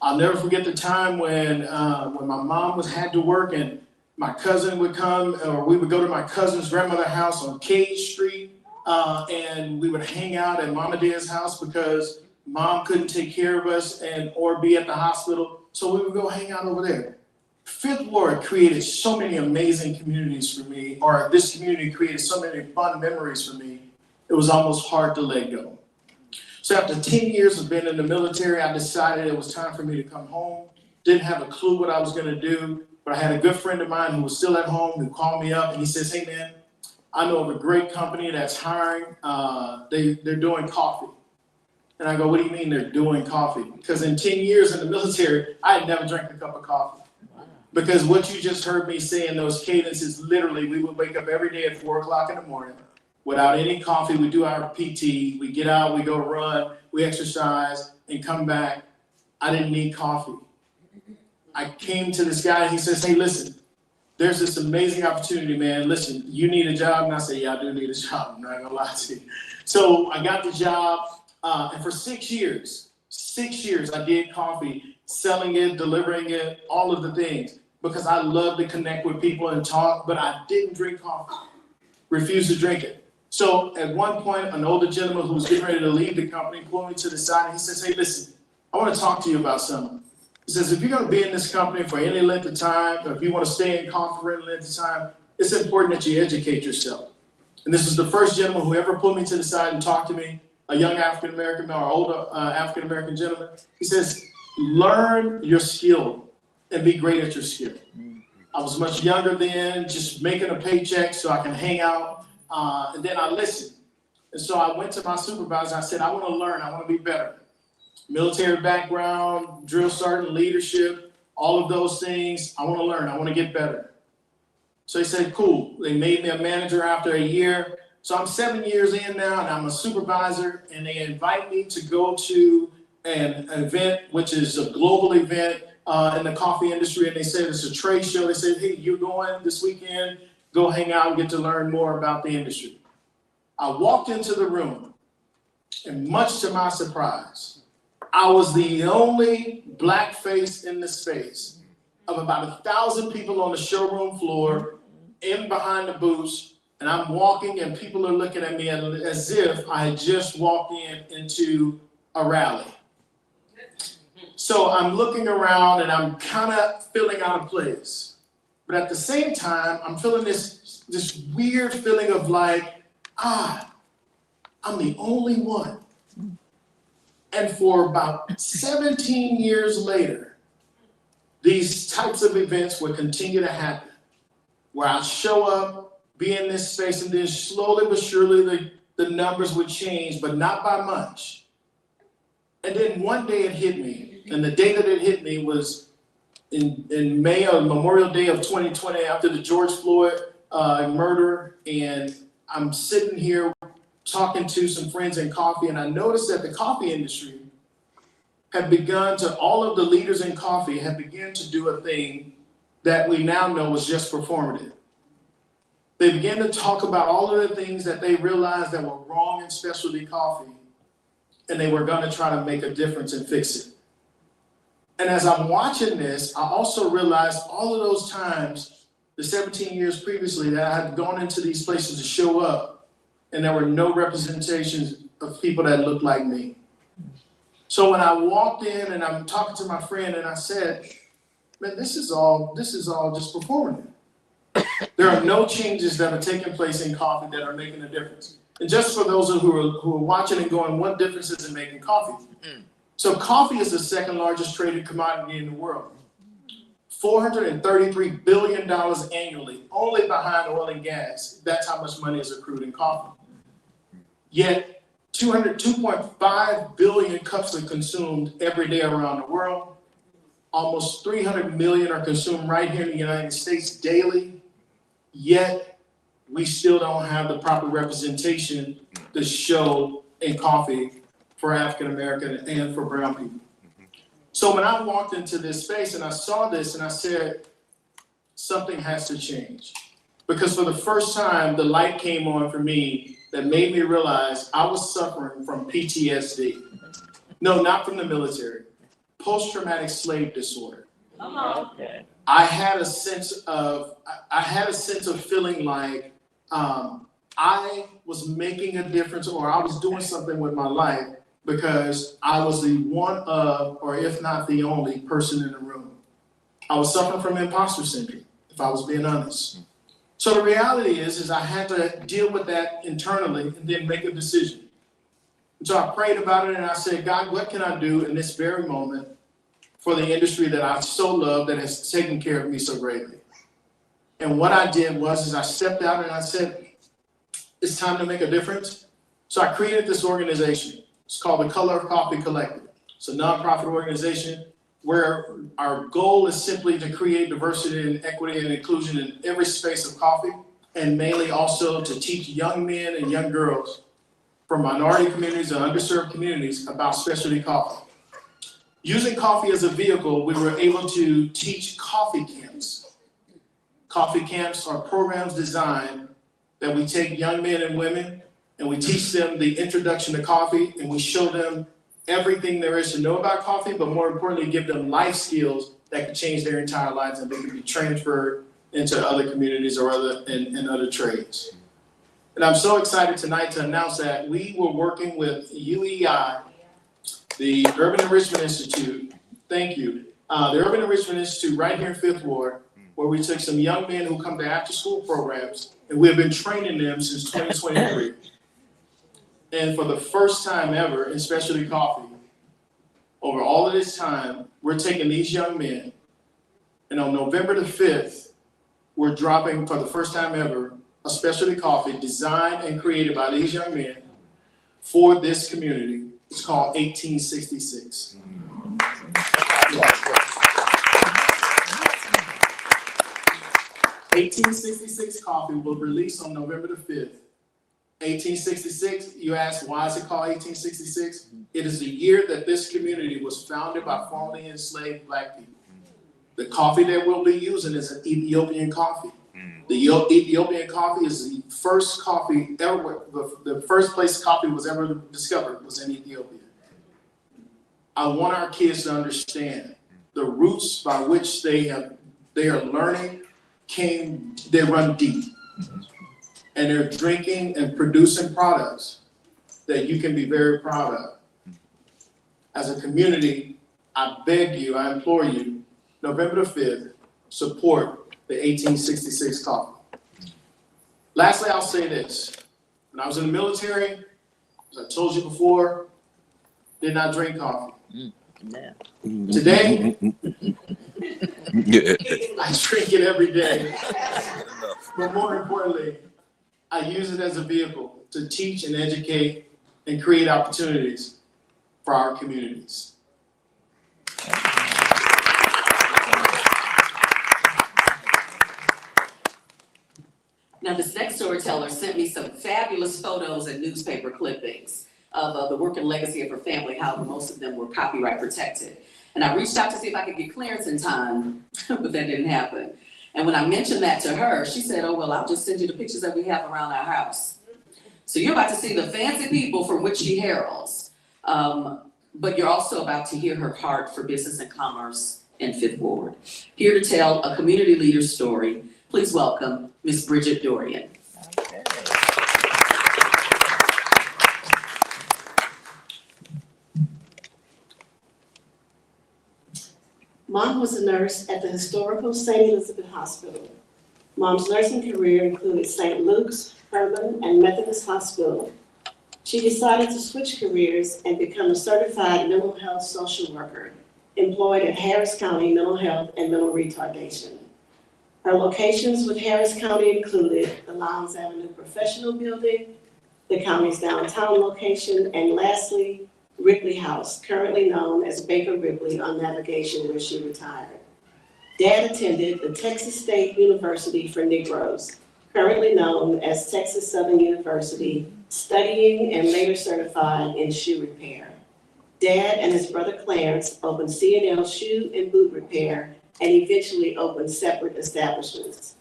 I'll never forget the time when my mom had to work and my cousin would come, or we would go to my cousin's grandmother's house on Cage Street, and we would hang out at Mama Dad's house because mom couldn't take care of us or be at the hospital. So we would go hang out over there. Fifth Ward created so many amazing communities for me, or this community created so many fun memories for me, it was almost hard to let go. So after 10 years of being in the military, I decided it was time for me to come home. Didn't have a clue what I was gonna do, but I had a good friend of mine who was still at home who called me up and he says, hey man, I know of a great company that's hiring, they're doing coffee. And I go, what do you mean they're doing coffee? Because in 10 years in the military, I had never drank a cup of coffee. Because what you just heard me say in those cadences, literally, we would wake up every day at 4 o'clock in the morning without any coffee. We do our PT, we get out, we go run, we exercise, and come back. I didn't need coffee. I came to this guy and he says, hey, listen, there's this amazing opportunity, man. Listen, you need a job? And I said, yeah, I do need a job. I'm not gonna lie to you. So I got the job, and for 6 years, I did coffee, selling it, delivering it, all of the things, because I love to connect with people and talk, but I didn't drink coffee, refused to drink it. So at one point, an older gentleman who was getting ready to leave the company pulled me to the side and he says, hey, listen, I want to talk to you about something. He says, if you're going to be in this company for any length of time, or if you want to stay in coffee for any length of time, it's important that you educate yourself. And this is the first gentleman who ever pulled me to the side and talked to me, a young African-American or older African-American gentleman. He says, learn your skill and be great at your skill. I was much younger then, just making a paycheck so I can hang out. And then I listened. And so I went to my supervisor. I said, I want to learn. I want to be better. Military background, drill sergeant, leadership, all of those things. I want to learn. I want to get better. So he said, cool. They made me a manager after a year. So I'm 7 years in now, and I'm a supervisor, and they invite me to go to an event, which is a global event in the coffee industry. And they said it's a trade show. They said, hey, you're going this weekend, go hang out and get to learn more about the industry. I walked into the room, and much to my surprise, I was the only black face in the space of about 1,000 people on the showroom floor, in behind the booths, and I'm walking and people are looking at me as if I had just walked into a rally. So I'm looking around and I'm kind of feeling out of place. But at the same time, I'm feeling this weird feeling of like, I'm the only one. And for about 17 years later, these types of events would continue to happen, where I'd show up, be in this space, and then slowly but surely the numbers would change, but not by much. And then one day it hit me, and the day that it hit me was in May, or Memorial Day of 2020, after the George Floyd murder, and I'm sitting here talking to some friends in coffee, and I noticed that the coffee industry had begun to, all of the leaders in coffee had begun to do a thing that we now know was just performative. They began to talk about all of the things that they realized that were wrong in specialty coffee, and they were gonna try to make a difference and fix it. And as I'm watching this, I also realized all of those times, the 17 years previously, that I had gone into these places to show up, and there were no representations of people that looked like me. So when I walked in and I'm talking to my friend and I said, man, this is all just performative. There are no changes that are taking place in coffee that are making a difference. And just for those who are watching and going, what difference is it making coffee? So coffee is the second largest traded commodity in the world. $433 billion annually, only behind oil and gas. That's how much money is accrued in coffee. Yet 2.5 billion cups are consumed every day around the world. Almost 300 million are consumed right here in the United States daily. yet we still don't have the proper representation to show in coffee for African American and for brown people. So when I walked into this space and I saw this and I said, something has to change. Because for the first time, the light came on for me that made me realize I was suffering from PTSD. No, not from the military. Post-traumatic slave disorder. Okay. I had a sense of feeling like I was making a difference, or I was doing something with my life because I was the one of, or if not the only person in the room. I was suffering from imposter syndrome, if I was being honest. So the reality is I had to deal with that internally and then make a decision. And so I prayed about it and I said, God, what can I do in this very moment for the industry that I so love, that has taken care of me so greatly? And what I did was I stepped out and I said, it's time to make a difference. So I created this organization. It's called the Color of Coffee Collective. It's a nonprofit organization where our goal is simply to create diversity and equity and inclusion in every space of coffee, and mainly also to teach young men and young girls from minority communities and underserved communities about specialty coffee. Using coffee as a vehicle, we were able to teach coffee camps. Coffee camps are programs designed that we take young men and women and we teach them the introduction to coffee, and we show them everything there is to know about coffee, but more importantly, give them life skills that can change their entire lives and they can be transferred into other communities or other trades. And I'm so excited tonight to announce that we were working with UEI, the Urban Enrichment Institute, thank you, the Urban Enrichment Institute right here in Fifth Ward, where we took some young men who come to after school programs, and we have been training them since 2023. And for the first time ever in specialty coffee, over all of this time, we're taking these young men, and on November the 5th, we're dropping for the first time ever a specialty coffee designed and created by these young men for this community. It's called 1866. 1866 coffee will release on November the 5th. 1866, you ask, why is it called 1866? It is the year that this community was founded by formerly enslaved Black people. The coffee that we'll be using is an Ethiopian coffee. The Ethiopian coffee is the first coffee ever, the first place coffee was ever discovered was in Ethiopia. I want our kids to understand the roots by which they are learning they run deep. And they're drinking and producing products that you can be very proud of. As a community, I beg you, I implore you, November the 5th, support the 1866 coffee. Lastly, I'll say this. When I was in the military, as I told you before, did not drink coffee. Today, I drink it every day. But more importantly, I use it as a vehicle to teach and educate and create opportunities for our communities. Now, this next storyteller sent me some fabulous photos and newspaper clippings of the work and legacy of her family, how most of them were copyright protected. And I reached out to see if I could get clearance in time, but that didn't happen. And when I mentioned that to her, she said, oh, well, I'll just send you the pictures that we have around our house. So you're about to see the fancy people from which she heralds. But you're also about to hear her heart for business and commerce in Fifth Ward. Here to tell a community leader's story, please welcome Miss Bridgette Dorian. Okay. Mom was a nurse at the historical St. Elizabeth Hospital. Mom's nursing career included St. Luke's, Urban, and Methodist Hospital. She decided to switch careers and become a certified mental health social worker, employed at Harris County Mental Health and Mental Retardation. Her locations with Harris County included the Lowndes Avenue Professional Building, the county's downtown location, and lastly, Ripley House, currently known as Baker Ripley on Navigation, where she retired. Dad attended the Texas State University for Negroes, currently known as Texas Southern University, studying and later certified in shoe repair. Dad and his brother Clarence opened C&L Shoe and Boot Repair and eventually opened separate establishments.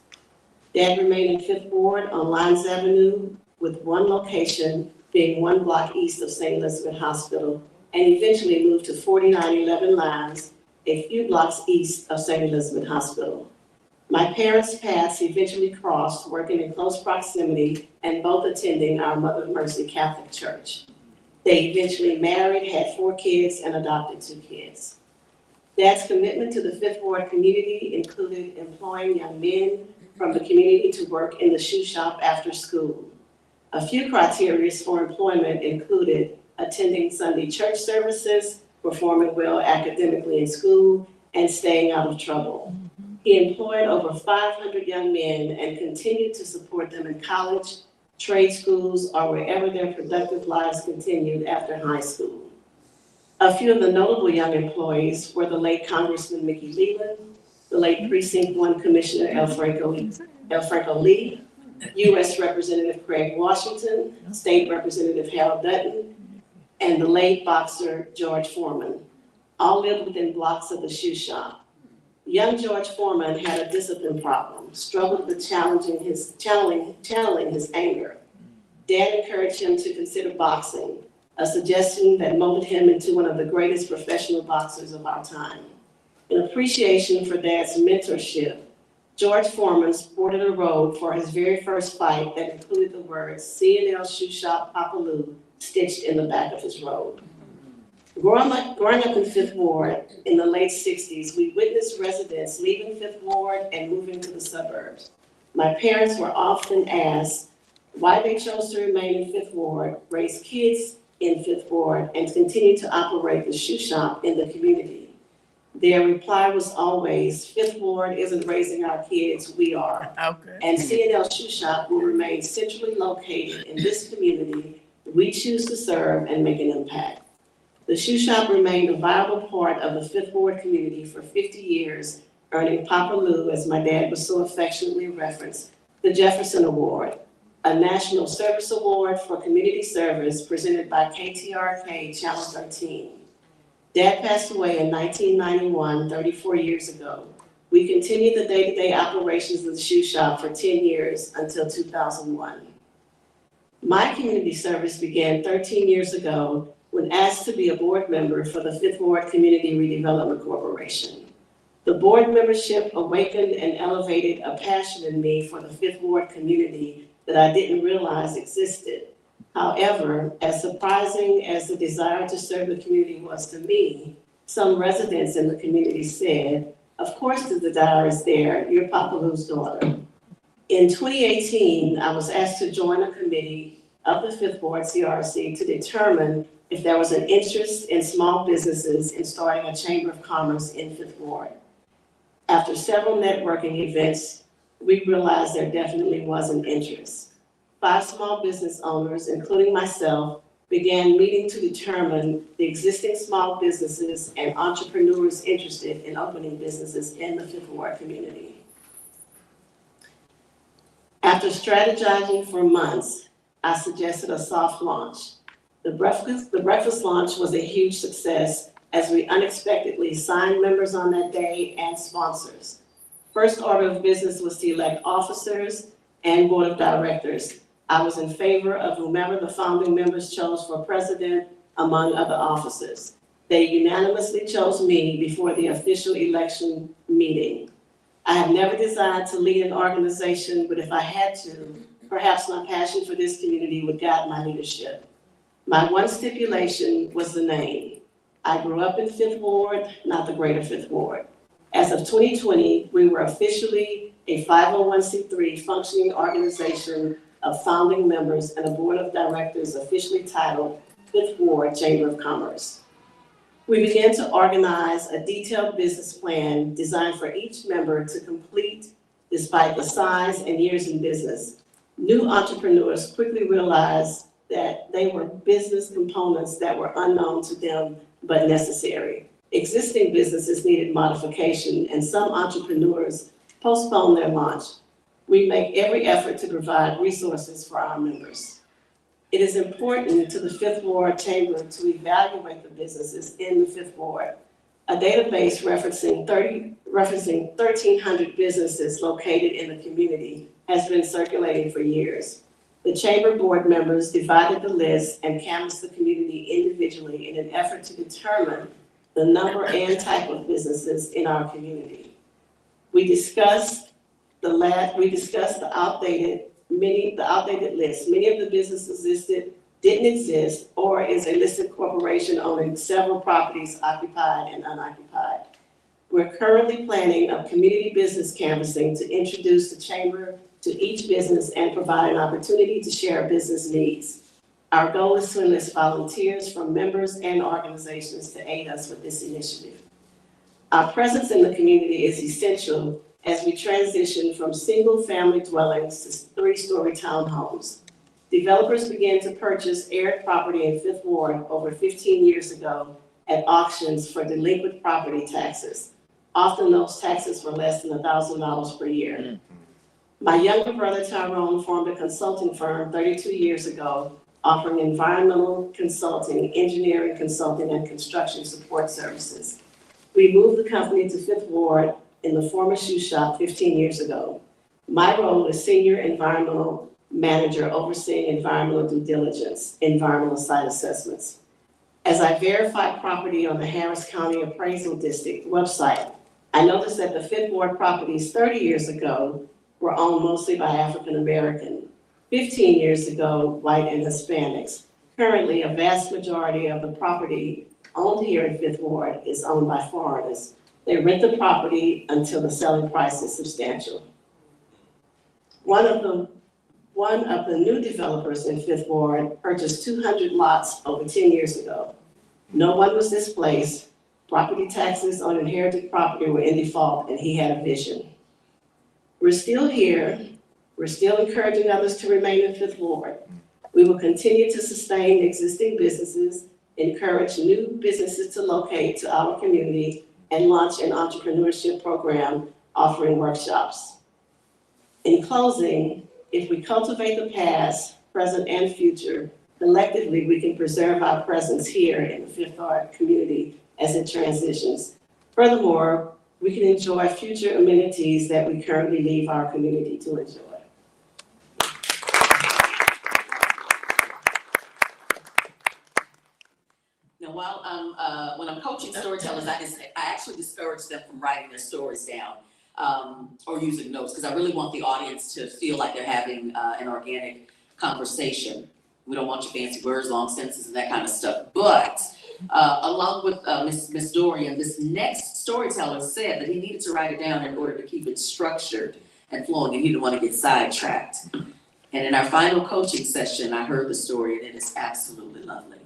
Dad remained in Fifth Ward on Lyons Avenue with one location being 1 block east of St. Elizabeth Hospital and eventually moved to 4911 Lyons, a few blocks east of St. Elizabeth Hospital. My parents' paths eventually crossed, working in close proximity and both attending our Mother of Mercy Catholic Church. They eventually married, had 4 kids, and adopted 2 kids. Dad's commitment to the Fifth Ward community included employing young men from the community to work in the shoe shop after school. A few criteria for employment included attending Sunday church services, performing well academically in school, and staying out of trouble. He employed over 500 young men and continued to support them in college, trade schools, or wherever their productive lives continued after high school. A few of the notable young employees were the late Congressman Mickey Leland, the late Precinct 1 Commissioner El Franco Lee, U.S. Representative Craig Washington, State Representative Harold Dutton, and the late boxer George Foreman. All lived within blocks of the shoe shop. Young George Foreman had a discipline problem, struggled with channeling his anger. Dad encouraged him to consider boxing, a suggestion that molded him into one of the greatest professional boxers of our time. In appreciation for Dad's mentorship, George Foreman sported a robe for his very first fight that included the words C&L Shoe Shop Papaloo stitched in the back of his robe. Growing up in Fifth Ward in the late 60s, we witnessed residents leaving Fifth Ward and moving to the suburbs. My parents were often asked why they chose to remain in Fifth Ward, raise kids in Fifth Ward, and continue to operate the shoe shop in the community. Their reply was always, Fifth Ward isn't raising our kids, we are. Okay. And C&L Shoe Shop will remain centrally located in this community we choose to serve and make an impact. The shoe shop remained a viable part of the Fifth Ward community for 50 years, earning Papa Lou, as my dad was so affectionately referenced, the Jefferson Award, a national service award for community service presented by KTRK Channel 13. Dad passed away in 1991, 34 years ago. We continued the day-to-day operations of the shoe shop for 10 years until 2001. My community service began 13 years ago when asked to be a board member for the Fifth Ward Community Redevelopment Corporation. The board membership awakened and elevated a passion in me for the Fifth Ward community that I didn't realize existed. However, as surprising as the desire to serve the community was to me, some residents in the community said, of course the desire is there, you're Papa Lou's daughter. In 2018, I was asked to join a committee of the Fifth Ward CRC to determine if there was an interest in small businesses in starting a Chamber of Commerce in Fifth Ward. After several networking events, we realized there definitely was an interest. 5 small business owners, including myself, began meeting to determine the existing small businesses and entrepreneurs interested in opening businesses in the Fifth Ward community. After strategizing for months, I suggested a soft launch. The breakfast launch was a huge success as we unexpectedly signed members on that day and sponsors. First order of business was to elect officers and board of directors. I was in favor of whomever the founding members chose for president, among other officers. They unanimously chose me before the official election meeting. I have never desired to lead an organization, but if I had to, perhaps my passion for this community would guide my leadership. My one stipulation was the name. I grew up in Fifth Ward, not the greater Fifth Ward. As of 2020, we were officially a 501c3 functioning organization of founding members and a board of directors officially titled Fifth Ward Chamber of Commerce. We began to organize a detailed business plan designed for each member to complete despite the size and years in business. New entrepreneurs quickly realized that they were business components that were unknown to them but necessary. Existing businesses needed modification and some entrepreneurs postponed their launch. We make every effort to provide resources for our members. It is important to the Fifth Ward Chamber to evaluate the businesses in the Fifth Ward. A database referencing 1,300 businesses located in the community has been circulating for years. The chamber board members divided the list and canvassed the community individually in an effort to determine the number and type of businesses in our community. We discussed the outdated list. Many of the businesses listed didn't exist or is a listed corporation owning several properties occupied and unoccupied. We're currently planning a community business canvassing to introduce the chamber to each business and provide an opportunity to share business needs. Our goal is to enlist volunteers from members and organizations to aid us with this initiative. Our presence in the community is essential as we transition from single-family dwellings to three-story townhomes. Developers began to purchase aired property in Fifth Ward over 15 years ago at auctions for delinquent property taxes. Often those taxes were less than $1,000 per year. My younger brother Tyrone formed a consulting firm 32 years ago, offering environmental consulting, engineering consulting, and construction support services. We moved the company to Fifth Ward in the former shoe shop 15 years ago. My role is senior environmental manager overseeing environmental due diligence, environmental site assessments. As I verify property on the Harris County Appraisal District website, I noticed that the Fifth Ward properties 30 years ago were owned mostly by African American, 15 years ago, white and Hispanics. Currently, a vast majority of the property owned here in Fifth Ward is owned by foreigners. They rent the property until the selling price is substantial. One of the new developers in Fifth Ward purchased 200 lots over 10 years ago. No one was displaced. Property taxes on inherited property were in default, and he had a vision. We're still here. We're still encouraging others to remain in Fifth Ward. We will continue to sustain existing businesses, encourage new businesses to locate to our community, and launch an entrepreneurship program offering workshops. In closing, if we cultivate the past, present, and future, collectively we can preserve our presence here in the Fifth Ward community as it transitions. Furthermore, we can enjoy future amenities that we currently leave our community to enjoy. Now, when I'm coaching storytellers, I actually discourage them from writing their stories down or using notes, because I really want the audience to feel like they're having an organic conversation. We don't want your fancy words, long sentences, and that kind of stuff. But along with Miss Dorian, this next storyteller said that he needed to write it down in order to keep it structured and flowing, and he didn't want to get sidetracked. And in our final coaching session, I heard the story, and it is absolutely lovely.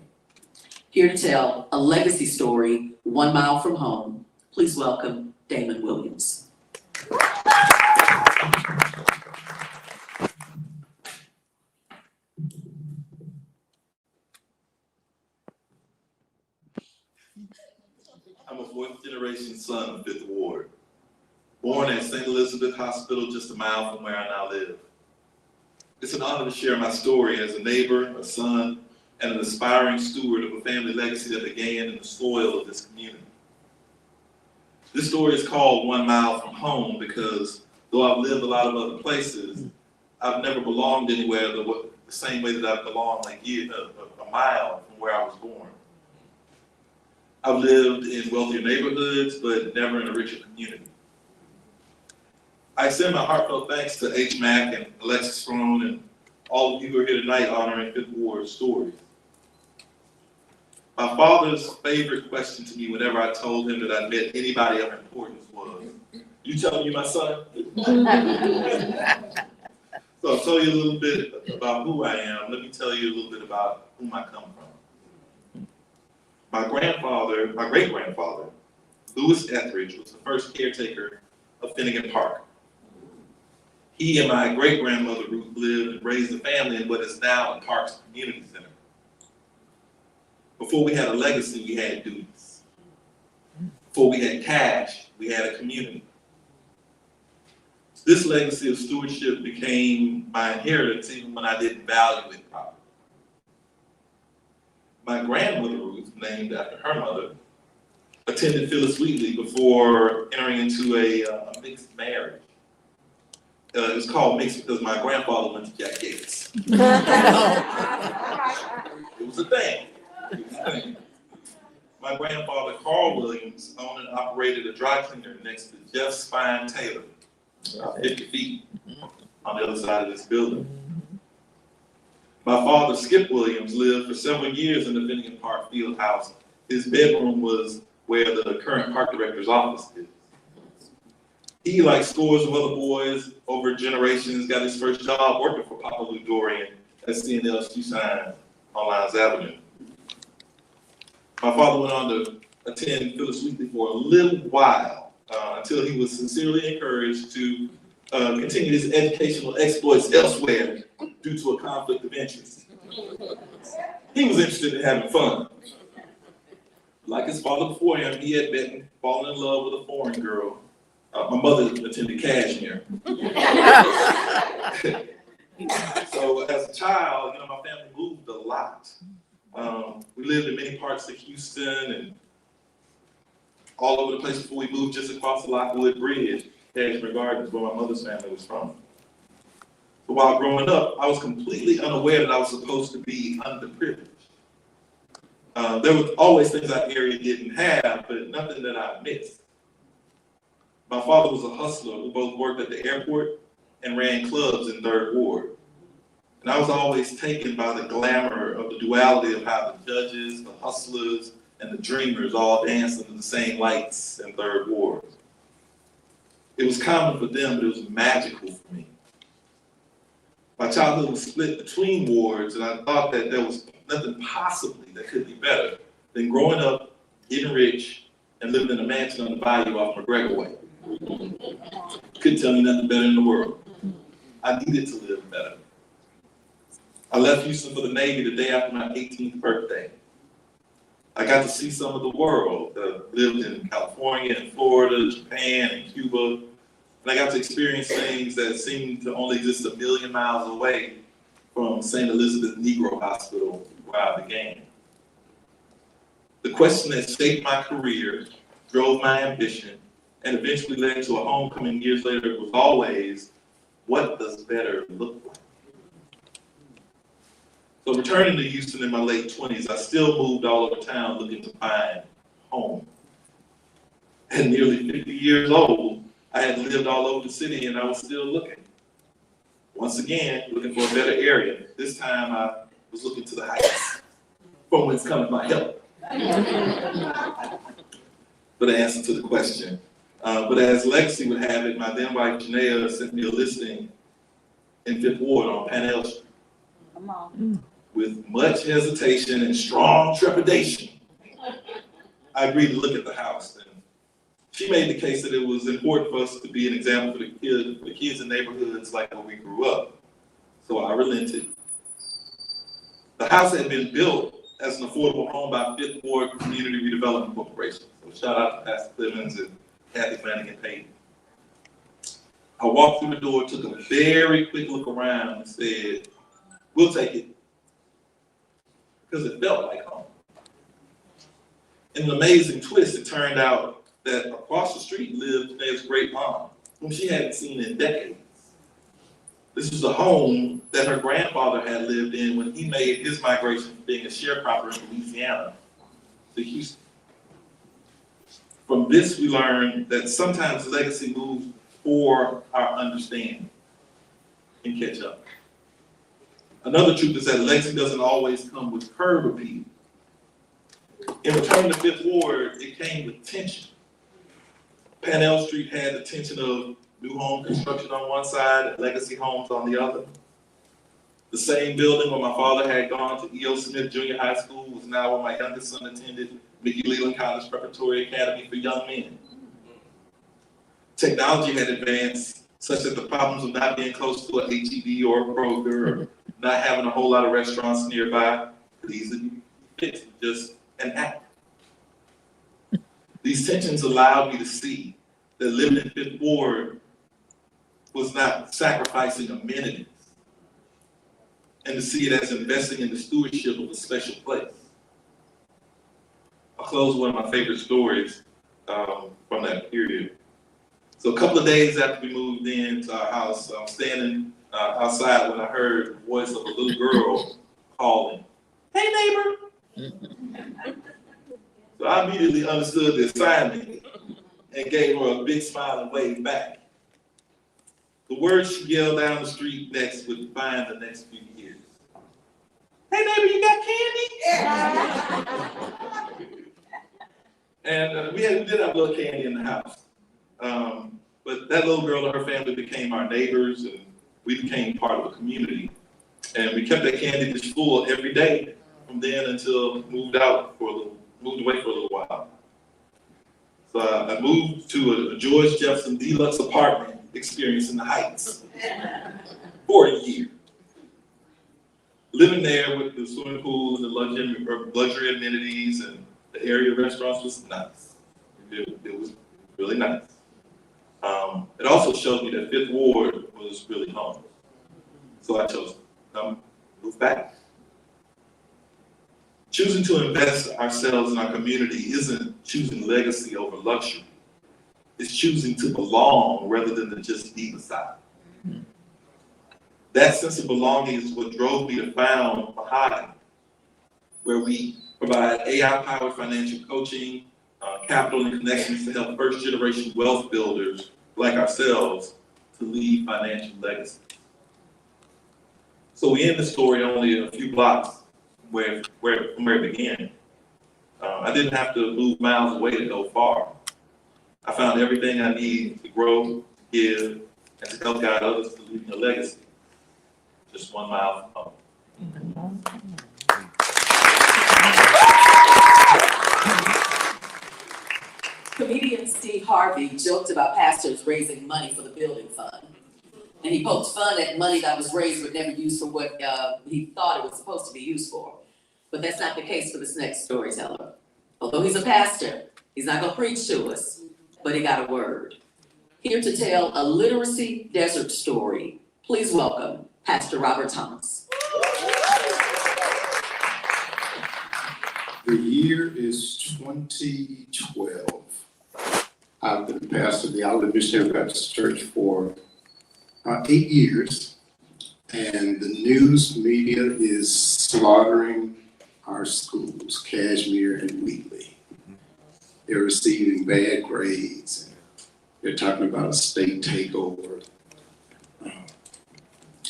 Here to tell a legacy story 1 mile from home, please welcome Damon Williams. I'm a fourth generation son of Fifth Ward, born at St. Elizabeth Hospital just a mile from where I now live. It's an honor to share my story as a neighbor, a son, and an aspiring steward of a family legacy that began in the soil of this community. This story is called 1 mile from home because though I've lived a lot of other places, I've never belonged anywhere the same way that I've belonged like a mile from where I was born. I've lived in wealthier neighborhoods, but never in a richer community. I extend my heartfelt thanks to HMAC and Alexis Browne and all of you who are here tonight honoring Fifth Ward stories. My father's favorite question to me whenever I told him that I met anybody of importance was, "You telling me my son?" So I'll tell you a little bit about who I am. Let me tell you a little bit about whom I come from. My great-grandfather, Lewis Etheridge, was the first caretaker of Finnegan Park. He and my great-grandmother Ruth lived and raised a family in what is now the Parks Community Center. Before we had a legacy, we had duties. Before we had cash, we had a community. This legacy of stewardship became my inheritance even when I didn't value it properly. My grandmother, Ruth, named after her mother, attended Phyllis Wheatley before entering into a mixed marriage. It was called mixed because my grandfather went to Jack Gates. It was a thing. My grandfather, Carl Williams, owned and operated a dry cleaner next to Jeff Spine Taylor, 50 feet on the other side of this building. My father, Skip Williams, lived for several years in the Finnegan Park Field House. His bedroom was where the current park director's office is. He, like scores of other boys over generations, got his first job working for Papa Lou Dorian at C&L Shoe Sign on Lyons Avenue. My father went on to attend Phyllis Wheatley for a little while until he was sincerely encouraged to continue his educational exploits elsewhere due to a conflict of interest. He was interested in having fun. Like his father before him, he had met and fallen in love with a foreign girl. My mother attended Kashmir. So as a child, my family moved a lot. We lived in many parts of Houston and all over the place before we moved just across the Lockwood Bridge, Kashmir Gardens, where my mother's family was from. But while growing up, I was completely unaware that I was supposed to be underprivileged. There were always things our area didn't have, but nothing that I missed. My father was a hustler who both worked at the airport and ran clubs in 3rd Ward. And I was always taken by the glamour of the duality of how the judges, the hustlers, and the dreamers all danced under the same lights in 3rd Ward. It was common for them, but it was magical for me. My childhood was split between wards, and I thought that there was nothing possibly that could be better than growing up, getting rich, and living in a mansion on the bayou off McGregor Way. Couldn't tell me nothing better in the world. I needed to live better. I left Houston for the Navy the day after my 18th birthday. I got to see some of the world. Lived in California and Florida, Japan and Cuba. And I got to experience things that seemed to only exist a million miles away from St. Elizabeth Negro Hospital, where I began. The question that shaped my career, drove my ambition, and eventually led to a homecoming years later was always, what does better look like? So returning to Houston in my late 20s, I still moved all over town looking to find home. At nearly 50 years old, I had lived all over the city and I was still looking. Once again, looking for a better area. This time I was looking to the heights, from whence cometh my help. For the answer to the question. But as legacy would have it, my then wife Janaea sent me a listing in 5th Ward on Panel Street. Come on. With much hesitation and strong trepidation, I agreed to look at the house. And she made the case that it was important for us to be an example for the kids in neighborhoods like where we grew up. So I relented. The house had been built as an affordable home by 5th Ward Community Redevelopment Corporation. So shout out to Pastor Clemens and Kathy Flanagan Payton. I walked through the door, took a very quick look around and said, we'll take it. Because it felt like home. In an amazing twist, it turned out that across the street lived Janaea's great aunt, whom she hadn't seen in decades. This was a home that her grandfather had lived in when he made his migration from being a sharecropper in Louisiana to Houston. From this, we learned that sometimes legacy moves for our understanding and catch up. Another truth is that legacy doesn't always come with curb appeal. In returning to 5th Ward, it came with tension. Panel Street had the tension of new home construction on one side and legacy homes on the other. The same building where my father had gone to E.O. Smith Junior High School was now where my youngest son attended Mickey Leland College Preparatory Academy for Young Men. Technology had advanced such that the problems of not being close to an H-E-B or a Kroger or not having a whole lot of restaurants nearby could easily be fixed with just an app. These tensions allowed me to see that living in 5th Ward was not sacrificing amenities, and to see it as investing in the stewardship of a special place. I'll close with one of my favorite stories from that period. So a couple of days after we moved into our house, I'm standing outside when I heard the voice of a little girl calling, "Hey, neighbor." So I immediately understood the assignment and gave her a big smile and waved back. The words she yelled down the street next would define the next few years. "Hey, neighbor, you got candy?" And we did have a little candy in the house. But that little girl and her family became our neighbors, and we became part of the community. And we kept that candy dish full every day from then until moved away for a little while. So I moved to a George Jefferson deluxe apartment experience in the Heights for a year. Living there with the swimming pool and the luxury amenities and the area restaurants was nice. It was really nice. It also showed me that Fifth Ward was really home. So I chose to move back. Choosing to invest ourselves in our community isn't choosing legacy over luxury. It's choosing to belong rather than to just be beside. That sense of belonging is what drove me to found Behind, where we provide AI-powered financial coaching, capital and connections to help first-generation wealth builders like ourselves to leave financial legacy. So we end the story only a few blocks from where it began. I didn't have to move miles away to go far. I found everything I need to grow, give, and to help guide others to leaving a legacy. Just 1 mile from home. Comedian Steve Harvey joked about pastors raising money for the building fund. And he poked fun at money that was raised but never used for what he thought it was supposed to be used for. But that's not the case for this next storyteller. Although he's a pastor, he's not gonna preach to us, but he got a word. Here to tell a literacy desert story, please welcome Pastor Robert Thomas. The year is 2012. I've been pastor of the Outlet Missionary Baptist Church for 8 years, and the news media is slaughtering our schools, Cashmere and Wheatley. They're receiving bad grades. They're talking about a state takeover.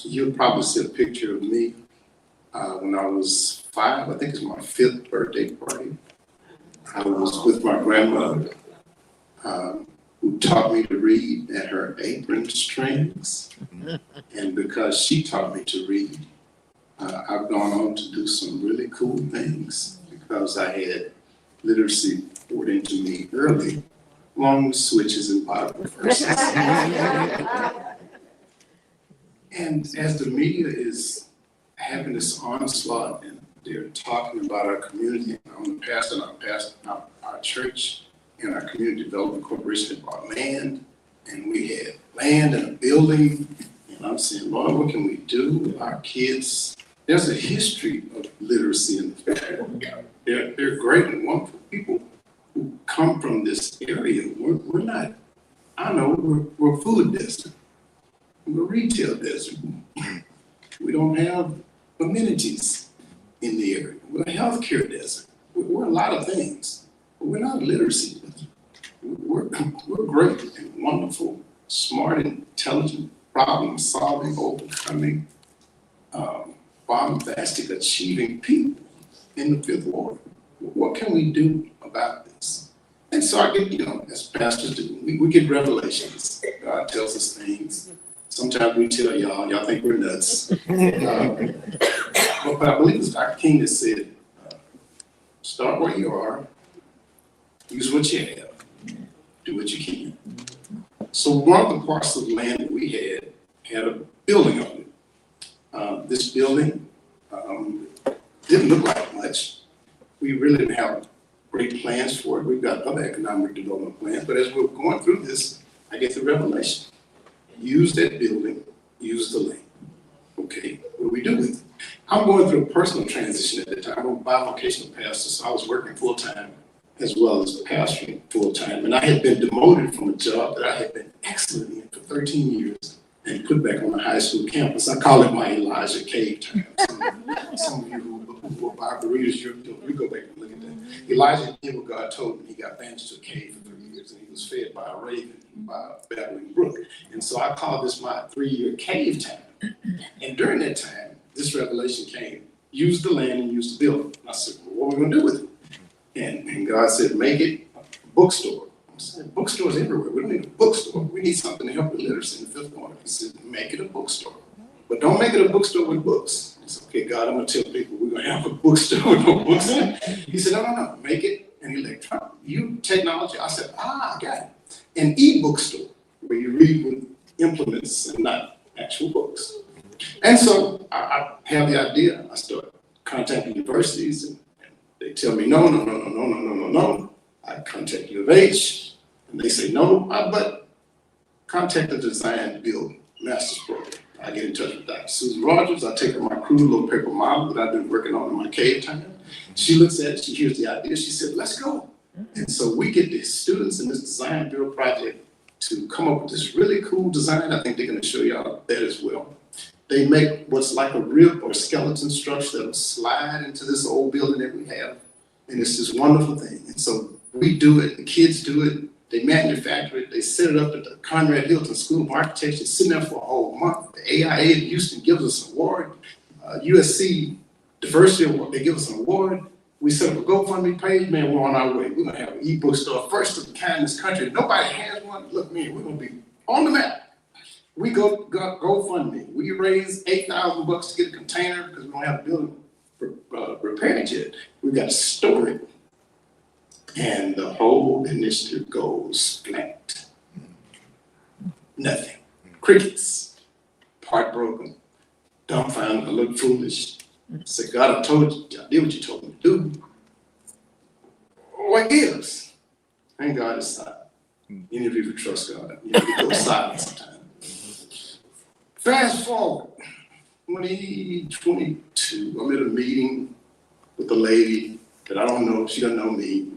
You'll probably see a picture of me when I was 5. I think it's my 5th birthday party. I was with my grandmother, who taught me to read at her apron strings. And because she taught me to read, I've gone on to do some really cool things because I had literacy poured into me early, along with switches and Bible verses. And as the media is having this onslaught and they're talking about our community, I'm the pastor, and our church and our community development corporation bought land, and we had land and a building, and I'm saying, Lord, what can we do with our kids? There's a history of literacy in the family. They're great and wonderful people who come from this area. We're not, I know, we're a food desert. We're a retail desert. We don't have amenities in the area. We're a healthcare desert. We're a lot of things, but we're not a literacy desert. We're great and wonderful, smart, intelligent, problem-solving, overcoming, bombastic, achieving people in the Fifth Ward. What can we do about this? And so I get, as pastors do, we get revelations. God tells us things. Sometimes we tell y'all think we're nuts. But I believe it's Dr. King that said, start where you are, use what you have, do what you can. So one of the parcels of land that we had a building on it. This building didn't look like much. We really didn't have great plans for it. We've got other economic development plans, but as we're going through this, I get the revelation. use that building, use the land. Okay, what do we do with it? I'm going through a personal transition at the time. I'm a bivocational pastor, so I was working full-time as well as pastoring full-time. And I had been demoted from a job that I had been excellent in for 13 years and put back on a high school campus. I call it my Elijah cave time. Some of you who are Bible readers, you go back and look at that. Elijah did what God told him. He got banished to a cave for 3 years and he was fed by a raven, by a babbling brook. And so I call this my 3-year cave time. And during that time, this revelation came, use the land and use the building. I said, well, what are we gonna do with it? And God said, make it a bookstore. I said, bookstores everywhere. We don't need a bookstore. We need something to help with literacy in the fifth corner. He said, make it a bookstore. But don't make it a bookstore with books. I said, okay, God, I'm gonna tell people we're gonna have a bookstore with no books in it. He said, no, make it an electronic. Technology. I said, I got it. An e-bookstore where you read with implements and not actual books. And so I have the idea. I start contacting universities and they tell me, no. I contact U of H and they say no, but contact the design build master's program. I get in touch with Dr. Susan Rogers. I take her my crude little paper model that I've been working on in my cave time. She looks at it, she hears the idea, she said, let's go. And so we get the students in this design build project to come up with this really cool design. I think they're gonna show y'all that as well. They make what's like a rib or skeleton structure that'll slide into this old building that we have. And it's this wonderful thing. And so we do it, the kids do it, they manufacture it, they set it up at the Conrad Hilton School of Architecture, sitting there for a whole month. The AIA in Houston gives us an award. USC Diversity Award, they give us an award. We set up a GoFundMe page, man, we're on our way. We're gonna have an e-bookstore, first of the kind in this country. Nobody has one. Look, man, we're gonna be on the map. We go GoFundMe. We raise $8,000 to get a container because we don't have a building repaired yet. We've got to store it. And the whole initiative goes flat. Nothing. Crickets. Heartbroken. Dumbfounded. I look foolish. I said, God, I told you, I did what you told me to do. What gives? Thank God it's silent. Any of you who trust God, you know, you go silent sometimes. Fast forward, 2022, I'm at a meeting with a lady that I don't know, she doesn't know me,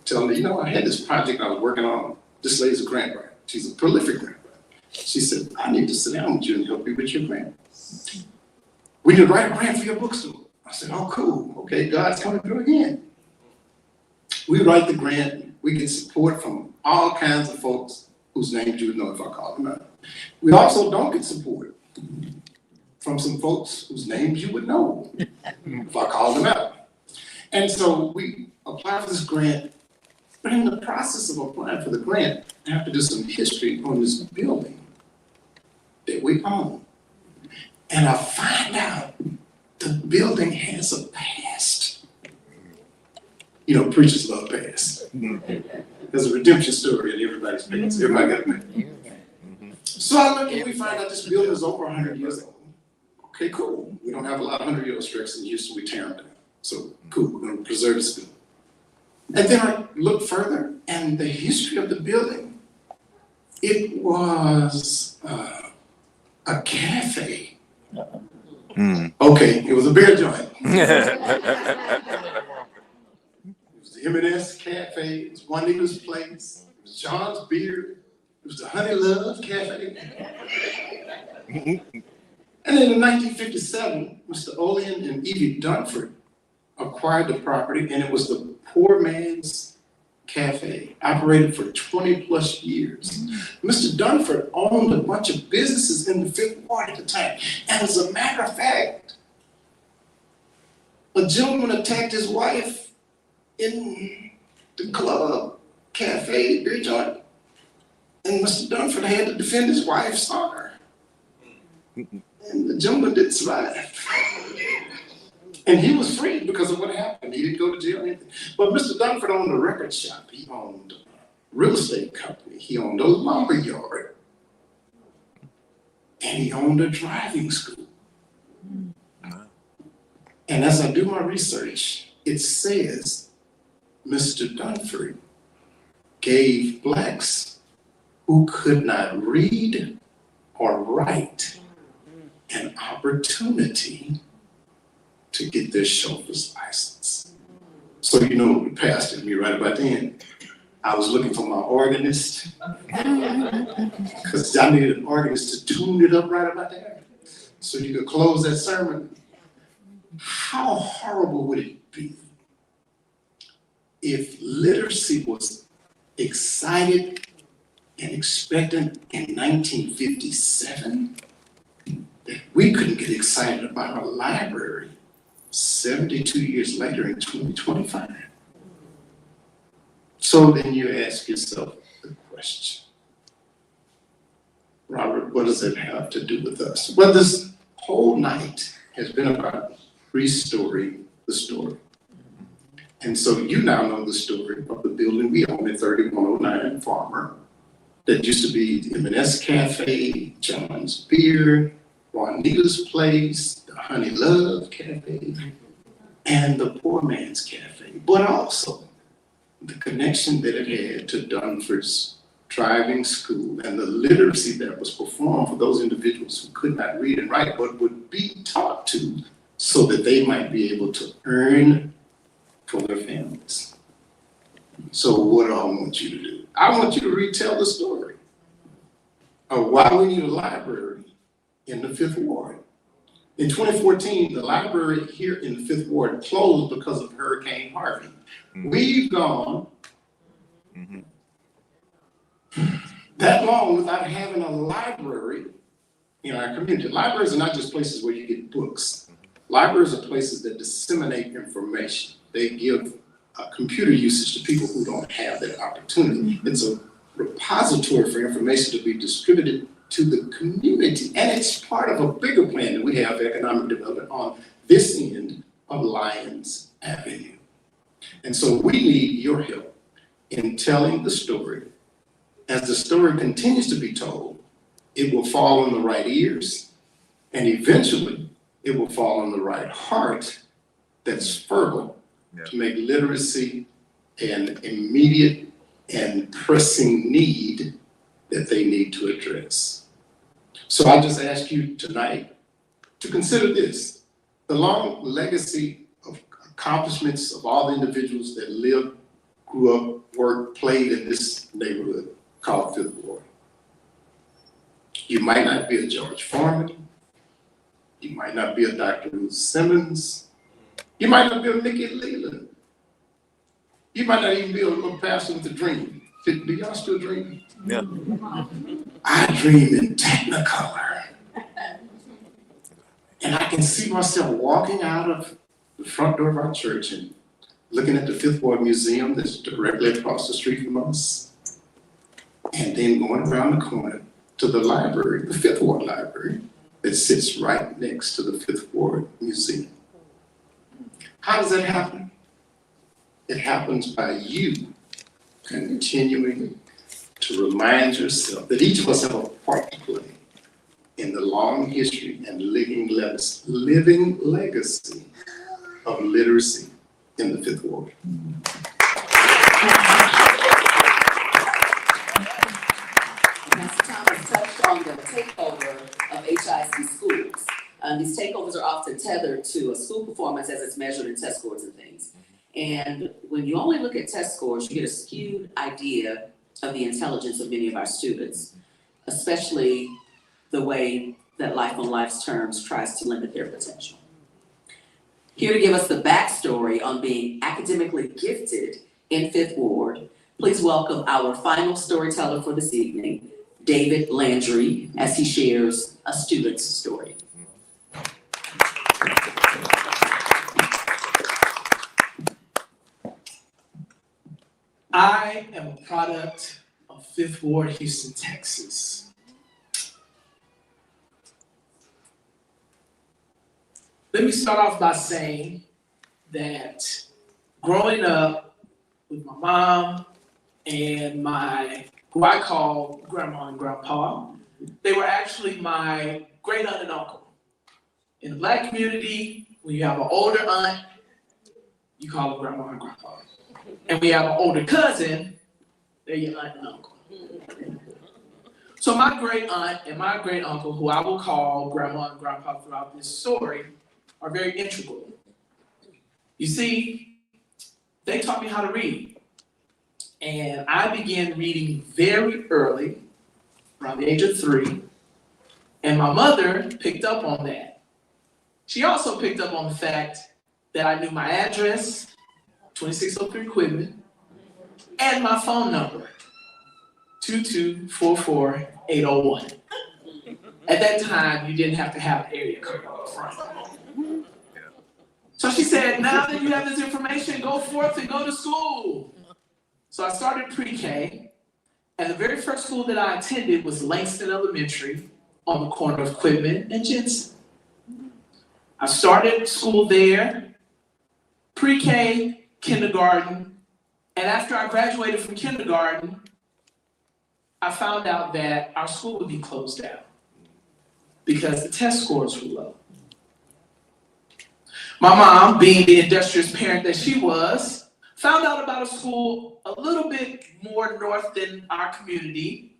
telling me, you know, I had this project I was working on. This lady's a grant writer. She's a prolific grant writer. She said, I need to sit down with you and help you with your grant. We need to write a grant for your bookstore. I said, oh, cool. Okay, God's coming through again. We write the grant. We get support from all kinds of folks whose names you would know if I called them out. We also don't get support from some folks whose names you would know if I called them out. And so we apply for this grant, but in the process of applying for the grant, I have to do some history on this building that we own. And I find out the building has a past. You know, preachers love past. There's a redemption story in everybody's past. Everybody got a past. So I look and we find out this building is over 100 years old. Okay, cool. We don't have a lot of 100-year-old structures in Houston, we tear them down. So cool, we're gonna preserve this building. And then I look further and the history of the building, it was a cafe. Okay, it was a beer joint. It was the M&S Cafe, it was Juanita's Place, it was John's Beer, it was the Honey Love Cafe. And then in 1957, Mr. Olean and Evie Dunford acquired the property, and it was the poor man's cafe, operated for 20 plus years. Mr. Dunford owned a bunch of businesses in the Fifth Ward at the time. And as a matter of fact, a gentleman attacked his wife in the club, cafe, beer joint. And Mr. Dunford had to defend his wife's honor. And the gentleman didn't survive. And he was free because of what happened. He didn't go to jail or anything. But Mr. Dunford owned a record shop. He owned a real estate company. He owned a lumber yard. And he owned a driving school. And as I do my research, it says Mr. Dunford gave blacks who could not read or right an opportunity to get their chauffeur's license. So you know what passed at me right about then? I was looking for my organist, because I needed an organist to tune it up right about there, so you could close that sermon. How horrible would it be if literacy was excited and expectant in 1957, that we couldn't get excited about our library 72 years later in 2025? So then you ask yourself the question, Robert, what does it have to do with us? Well, this whole night has been about restoring the story. And so you now know the story of the building we own at 3109 Farmer that used to be the M&S Cafe, John's Beer, Juanita's Place, the Honey Love Cafe, and the Poor Man's Cafe, but also the connection that it had to Dunford's driving school and the literacy that was performed for those individuals who could not read and write, but would be taught to so that they might be able to earn for their families. So what do I want you to do? I want you to retell the story of why we need a library in the 5th Ward. In 2014, the library here in the 5th Ward closed because of Hurricane Harvey. We've gone that long without having a library in our community. Libraries are not just places where you get books. Libraries are places that disseminate information. They give computer usage to people who don't have that opportunity. It's a repository for information to be distributed to the community. And it's part of a bigger plan that we have for economic development on this end of Lyons Avenue. And so we need your help in telling the story. As the story continues to be told, it will fall on the right ears, and eventually it will fall on the right heart that's fertile to make literacy an immediate and pressing need that they need to address. So I just ask you tonight to consider this: the long legacy of accomplishments of all the individuals that lived, grew up, worked, played in this neighborhood called 5th Ward. You might not be a George Foreman. You might not be a Dr. Ruth Simmons. You might not be a Mickey Leland. You might not even be a pastor with a dream. Do y'all still dream? Yeah. I dream in Technicolor. And I can see myself walking out of the front door of our church and looking at the 5th Ward Museum that's directly across the street from us, and then going around the corner to the library, the 5th Ward Library, that sits right next to the 5th Ward Museum. How does that happen? It happens by you continuing to remind yourself that each of us have a part to play in the long history and living legacy of literacy in the 5th Ward. Pastor Thomas touched on the takeover of HIC schools. These takeovers are often tethered to a school performance as it's measured in test scores and things. And when you only look at test scores, you get a skewed idea of the intelligence of many of our students, especially the way that Life on Life's terms tries to limit their potential. Here to give us the backstory on being academically gifted in 5th Ward, please welcome our final storyteller for this evening, David Landry, as he shares a student's story. I am a product of 5th Ward, Houston, Texas. Let me start off by saying that growing up with my mom and who I call grandma and grandpa, they were actually my great aunt and uncle. In the Black community, when you have an older aunt, you call them grandma and grandpa. And we have an older cousin, they're your aunt and uncle. So my great aunt and my great uncle, who I will call grandma and grandpa throughout this story, are very integral. You see, they taught me how to read. And I began reading very early, around the age of 3. And my mother picked up on that. She also picked up on the fact that I knew my address, 2603 Quitman, and my phone number, 2244801. At that time, you didn't have to have an area code on the front. So she said, now that you have this information, go forth and go to school. So I started pre-K, and the very first school that I attended was Langston Elementary on the corner of Quitman and Jensen. I started school there, pre-K, kindergarten, and after I graduated from kindergarten, I found out that our school would be closed down because the test scores were low. My mom, being the industrious parent that she was, found out about a school a little bit more north than our community.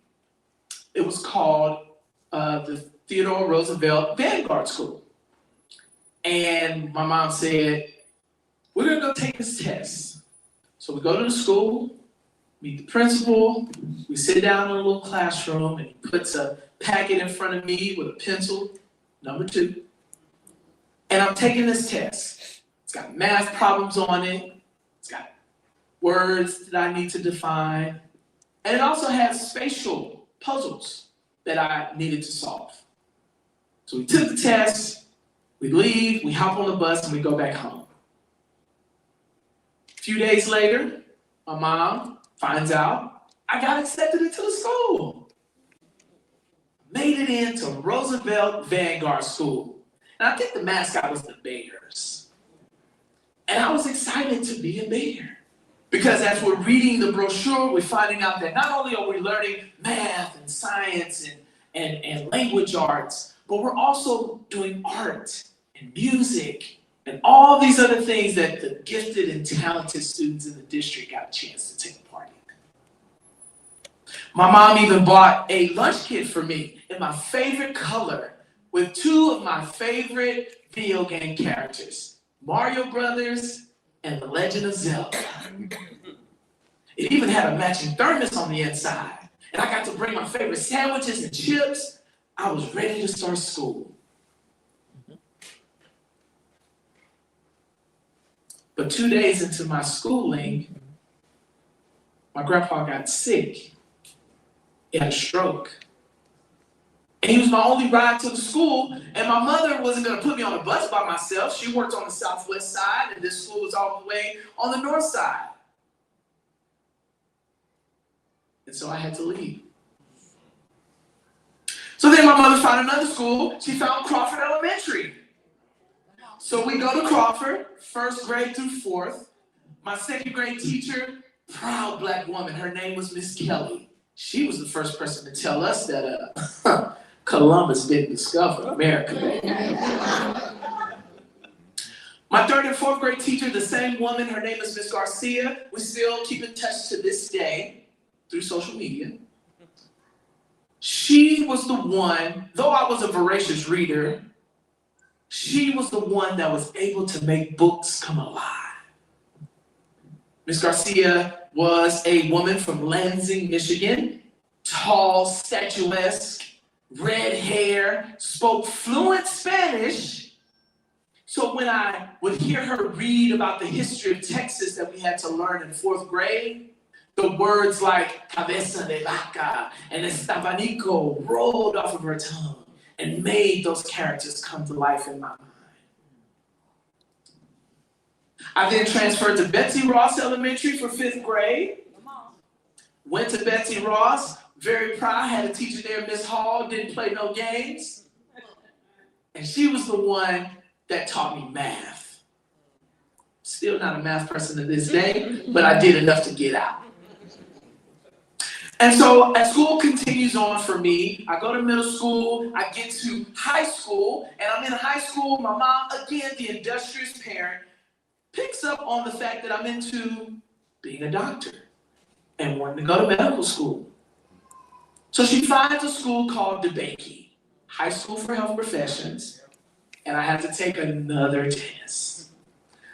It was called the Theodore Roosevelt Vanguard School. And my mom said, we're gonna go take this test. So we go to the school, meet the principal, we sit down in a little classroom, and he puts a packet in front of me with a pencil, number 2. And I'm taking this test. It's got math problems on it. It's got words that I need to define. And it also has spatial puzzles that I needed to solve. So we took the test, we leave, we hop on the bus, and we go back home. A few days later, my mom finds out I got accepted into the school. Made it into Roosevelt Vanguard School. And I think the mascot was the Bears. And I was excited to be a Bear. Because as we're reading the brochure, we're finding out that not only are we learning math and science and language arts, but we're also doing art and music and all these other things that the gifted and talented students in the district got a chance to take part in. My mom even bought a lunch kit for me in my favorite color with 2 of my favorite video game characters, Mario Brothers and The Legend of Zelda. It even had a matching thermos on the inside. And I got to bring my favorite sandwiches and chips. I was ready to start school. But 2 days into my schooling, my grandpa got sick. He had a stroke. And he was my only ride to the school, and my mother wasn't gonna put me on a bus by myself. She worked on the southwest side, and this school was all the way on the north side. And so I had to leave. So then my mother found another school. She found Crawford Elementary. So we go to Crawford, 1st grade through 4th. My 2nd grade teacher, proud Black woman, her name was Miss Kelly. She was the first person to tell us that Columbus didn't discover America, baby. My 3rd and 4th grade teacher, the same woman, her name is Miss Garcia. We still keep in touch to this day through social media. She was the one, though I was a voracious reader, she was the one that was able to make books come alive. Miss Garcia was a woman from Lansing, Michigan, tall, statuesque, red hair, spoke fluent Spanish. So when I would hear her read about the history of Texas that we had to learn in 4th grade, the words like cabeza de vaca and estabanico rolled off of her tongue and made those characters come to life in my mind. I then transferred to Betsy Ross Elementary for 5th grade. Went to Betsy Ross, very proud, had a teacher there, Miss Hall, didn't play no games. And she was the one that taught me math. Still not a math person to this day, but I did enough to get out. And so as school continues on for me, I go to middle school, I get to high school, and I'm in high school, my mom, again, the industrious parent, picks up on the fact that I'm into being a doctor and wanting to go to medical school. So she finds a school called DeBakey, High School for Health Professions, and I had to take another test.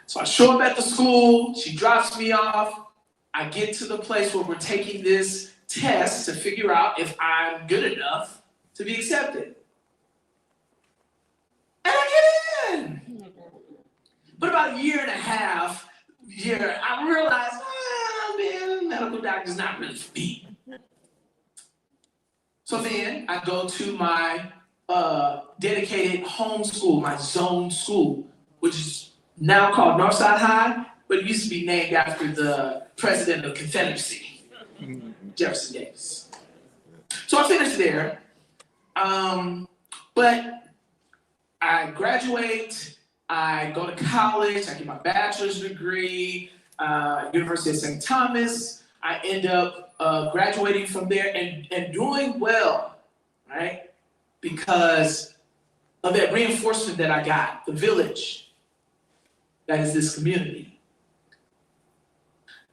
So I show up at the school, she drops me off, I get to the place where we're taking this test to figure out if I'm good enough to be accepted. And I get in. But about a year and a half, I realized, being a medical doctor is not really for me. So then I go to my dedicated home school, my zone school, which is now called Northside High, but it used to be named after the president of the Confederacy, Jefferson Davis. So I finished there, but I graduate, I go to college, I get my bachelor's degree, University of St. Thomas. I end up graduating from there and doing well, right? Because of that reinforcement that I got, the village that is this community.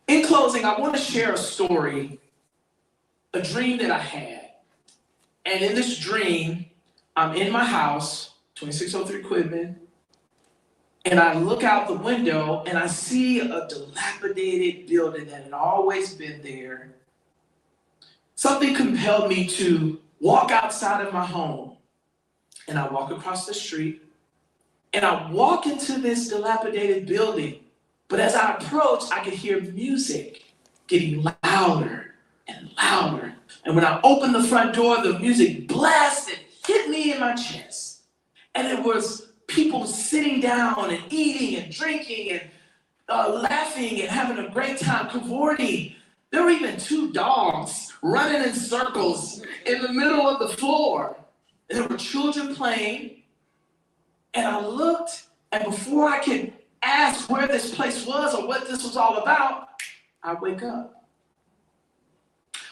In closing, I want to share a story, a dream that I had. And in this dream, I'm in my house, 2603 Quidman, and I look out the window and I see a dilapidated building that had always been there. Something compelled me to walk outside of my home, and I walk across the street, and I walk into this dilapidated building. But as I approach, I could hear music getting louder and louder. And when I opened the front door, the music blasted, hit me in my chest. And it was people sitting down and eating and drinking and laughing and having a great time, cavorting. There were even 2 dogs running in circles in the middle of the floor. And there were children playing. And I looked, and before I could ask where this place was or what this was all about, I wake up.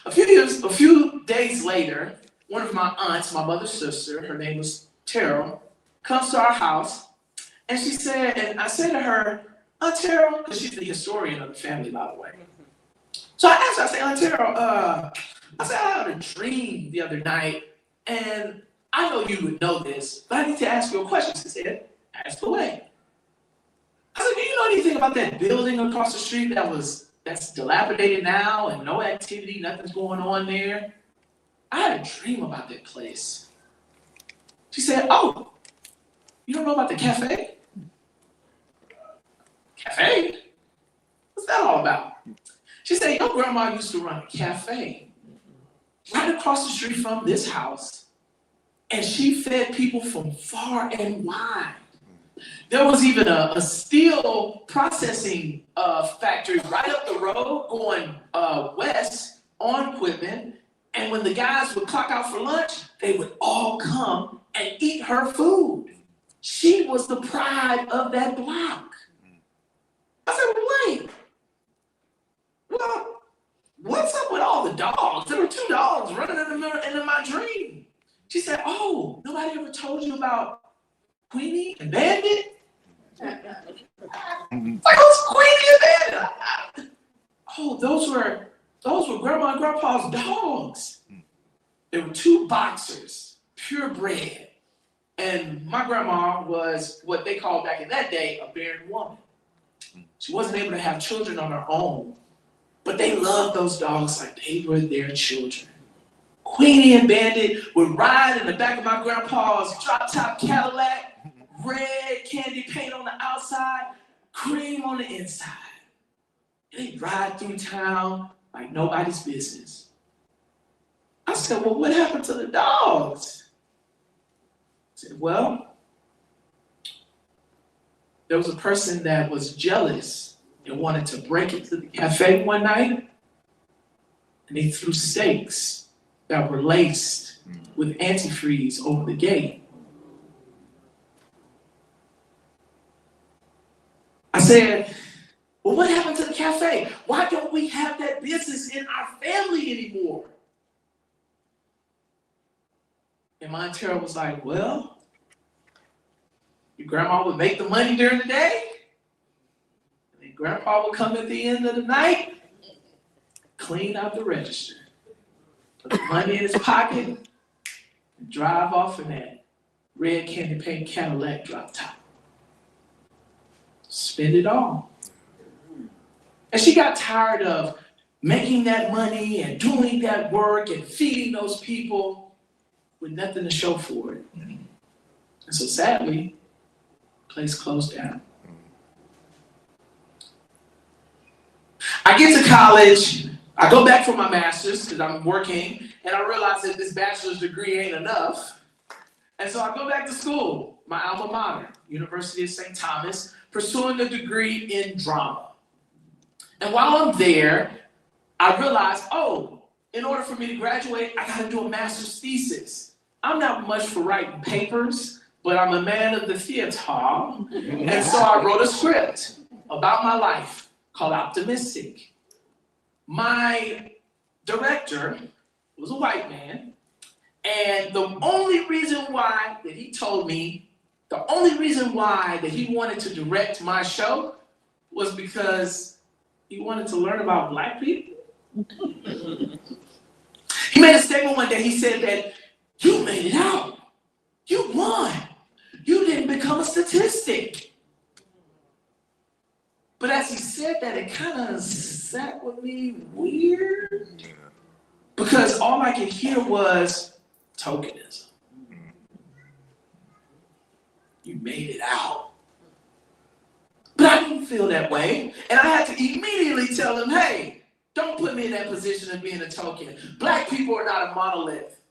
A few days later, one of my aunts, my mother's sister, her name was Terrell, comes to our house, and she said, and I said to her, Aunt Terrell, because she's the historian of the family, by the way. So I asked her, I said, Aunt Terrell, I had a dream the other night, and I know you would know this, but I need to ask you a question. She said, ask away. I said, do you know anything about that building across the street that's dilapidated now and no activity, nothing's going on there? I had a dream about that place. She said, oh, you don't know about the cafe? Cafe? What's that all about? She said, your grandma used to run a cafe right across the street from this house, and she fed people from far and wide. There was even a steel processing factory right up the road going west on Quidman, and when the guys would clock out for lunch, they would all come and eat her food. She was the pride of that block. I said, wait, well, what's up with all the dogs? There were 2 dogs running into my dream. She said, oh, nobody ever told you about Queenie and Bandit? Like, who's Queenie and Bandit? Oh, those were Grandma and Grandpa's dogs. There were 2 boxers, purebred. And my grandma was what they called back in that day a barren woman. She wasn't able to have children on her own, but they loved those dogs like they were their children. Queenie and Bandit would ride in the back of my grandpa's drop-top Cadillac, red candy paint on the outside, cream on the inside. And they'd ride through town like nobody's business. I said, well, what happened to the dogs? I said, well, there was a person that was jealous and wanted to break into the cafe one night, and they threw stakes that were laced with antifreeze over the gate. I said, well, what happened to the cafe? Why don't we have that business in our family anymore? And my Terrell was like, well, your grandma would make the money during the day, and then grandpa would come at the end of the night, clean out the register. put the money in his pocket, and drive off in that red candy paint Cadillac drop top. Spend it all. And she got tired of making that money and doing that work and feeding those people with nothing to show for it. And so sadly, the place closed down. I get to college, I go back for my master's because I'm working, and I realize that this bachelor's degree ain't enough. And so I go back to school, my alma mater, University of St. Thomas, pursuing a degree in drama. And while I'm there, I realize, oh, in order for me to graduate, I gotta do a master's thesis. I'm not much for writing papers, but I'm a man of the theater. And so I wrote a script about my life called Optimistic. My director was a white man, and the only reason why that he told me, the only reason why that he wanted to direct my show was because he wanted to learn about Black people. He made a statement one day, he said that you made it out, you won, you didn't become a statistic. But as he said that, it kind of sat with me weird, because all I could hear was tokenism. You made it out. But I didn't feel that way, and I had to immediately tell him, hey, don't put me in that position of being a token. Black people are not a monolith.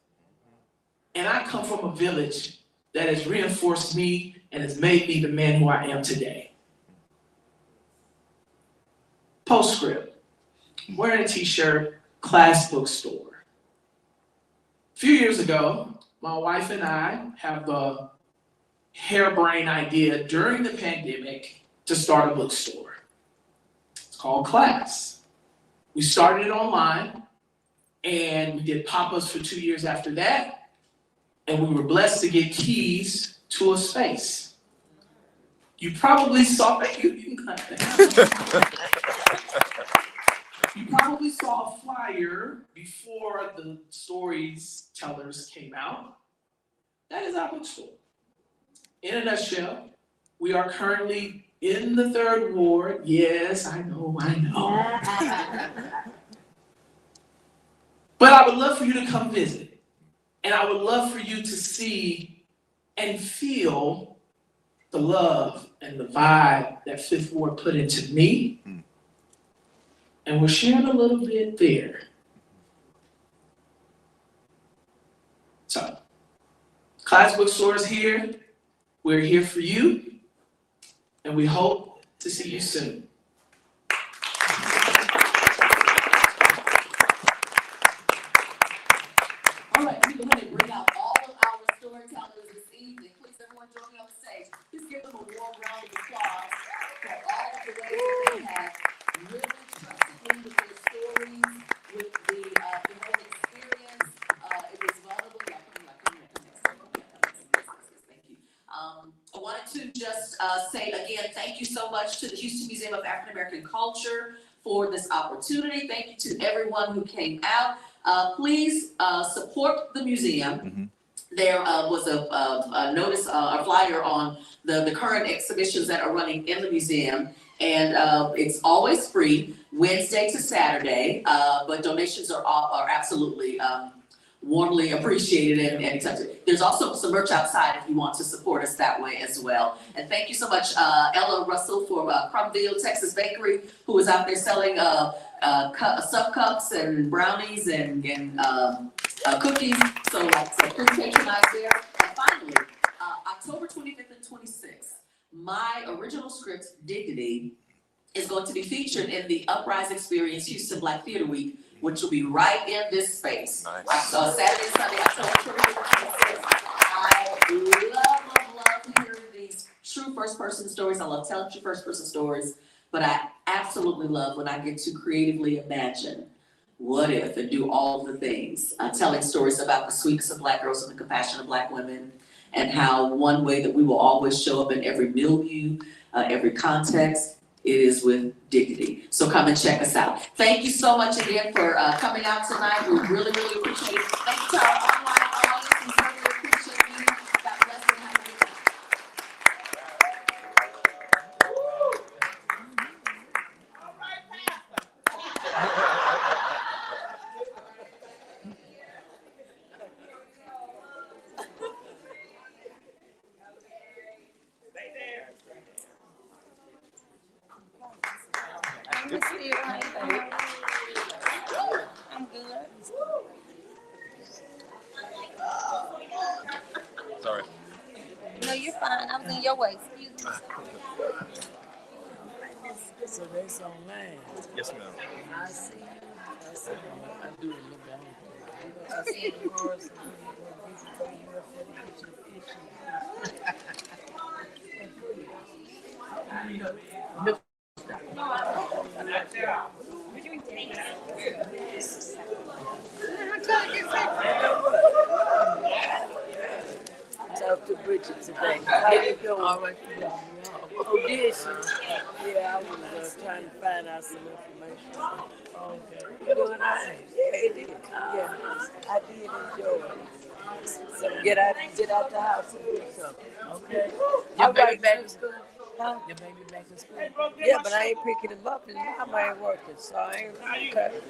And I come from a village that has reinforced me and has made me the man who I am today. Postscript, wearing a t-shirt, class bookstore. A few years ago, my wife and I have the harebrained idea during the pandemic to start a bookstore. It's called Class. We started it online, and we did pop-ups for 2 years after that, and we were blessed to get keys to a space. You probably saw that. You probably saw a flyer before the storytellers came out. That is our bookstore. In a nutshell, we are currently in the 3rd ward. Yes, I know. But I would love for you to come visit. And I would love for you to see and feel the love and the vibe that 5th Ward put into me. And we're sharing a little bit there. So, Class Bookstore is here. We're here for you. And we hope to see you soon. All right, we're going to bring out all of our storytellers this evening. Please, everyone join me on stage. Please give them a warm round of applause for all of the ways that they have really trusted me with their stories, with the own experience. It was vulnerable. Thank you. I wanted to just say again, thank you so much to the Houston Museum of African American Culture for this opportunity. Thank you to everyone who came out. Please support the museum. There was a notice, a flyer on the current exhibitions that are running in the museum, and it's always free, Wednesday to Saturday, but donations are absolutely warmly appreciated and accepted. There's also some merch outside if you want to support us that way as well. And thank you so much, Ella Russell for Crumville, Texas Bakery, who was out there selling sub cups and brownies and cookies. So please patronize there. And finally, October 25th and 26th, my original script, Dignity, is going to be featured in the Uprise Experience Houston Black Theater Week, which will be right in this space. Nice. Saturday and Sunday, October 25th and 26th. I love hearing these true first-person stories. I love telling true first-person stories, but I absolutely love when I get to creatively imagine what if and do all of the things. Telling stories about the sweetness of Black girls and the compassion of Black women, and how one way that we will always show up in every milieu, every context, it is with dignity. So come and check us out. Thank you so much again for coming out tonight. We really, really appreciate it. Thank you to our online audience. We certainly appreciate you. God bless and have a good night. I'm good. Sorry. No, you're fine. I was in your way. Excuse me. So that's online. Yes, ma'am. I see. I do it look down. I see the horse Talk to Bridgette today. How you doing? All right. Oh, did she? Yeah, I was trying to find out some information. Okay. You doing all right? Yeah, it did. Yeah, I did enjoy it. So get out the house and do something. Okay. Your baby back to school? Huh? Your baby back to school? Yeah, but I ain't picking him up and mom ain't working, so I ain't okay.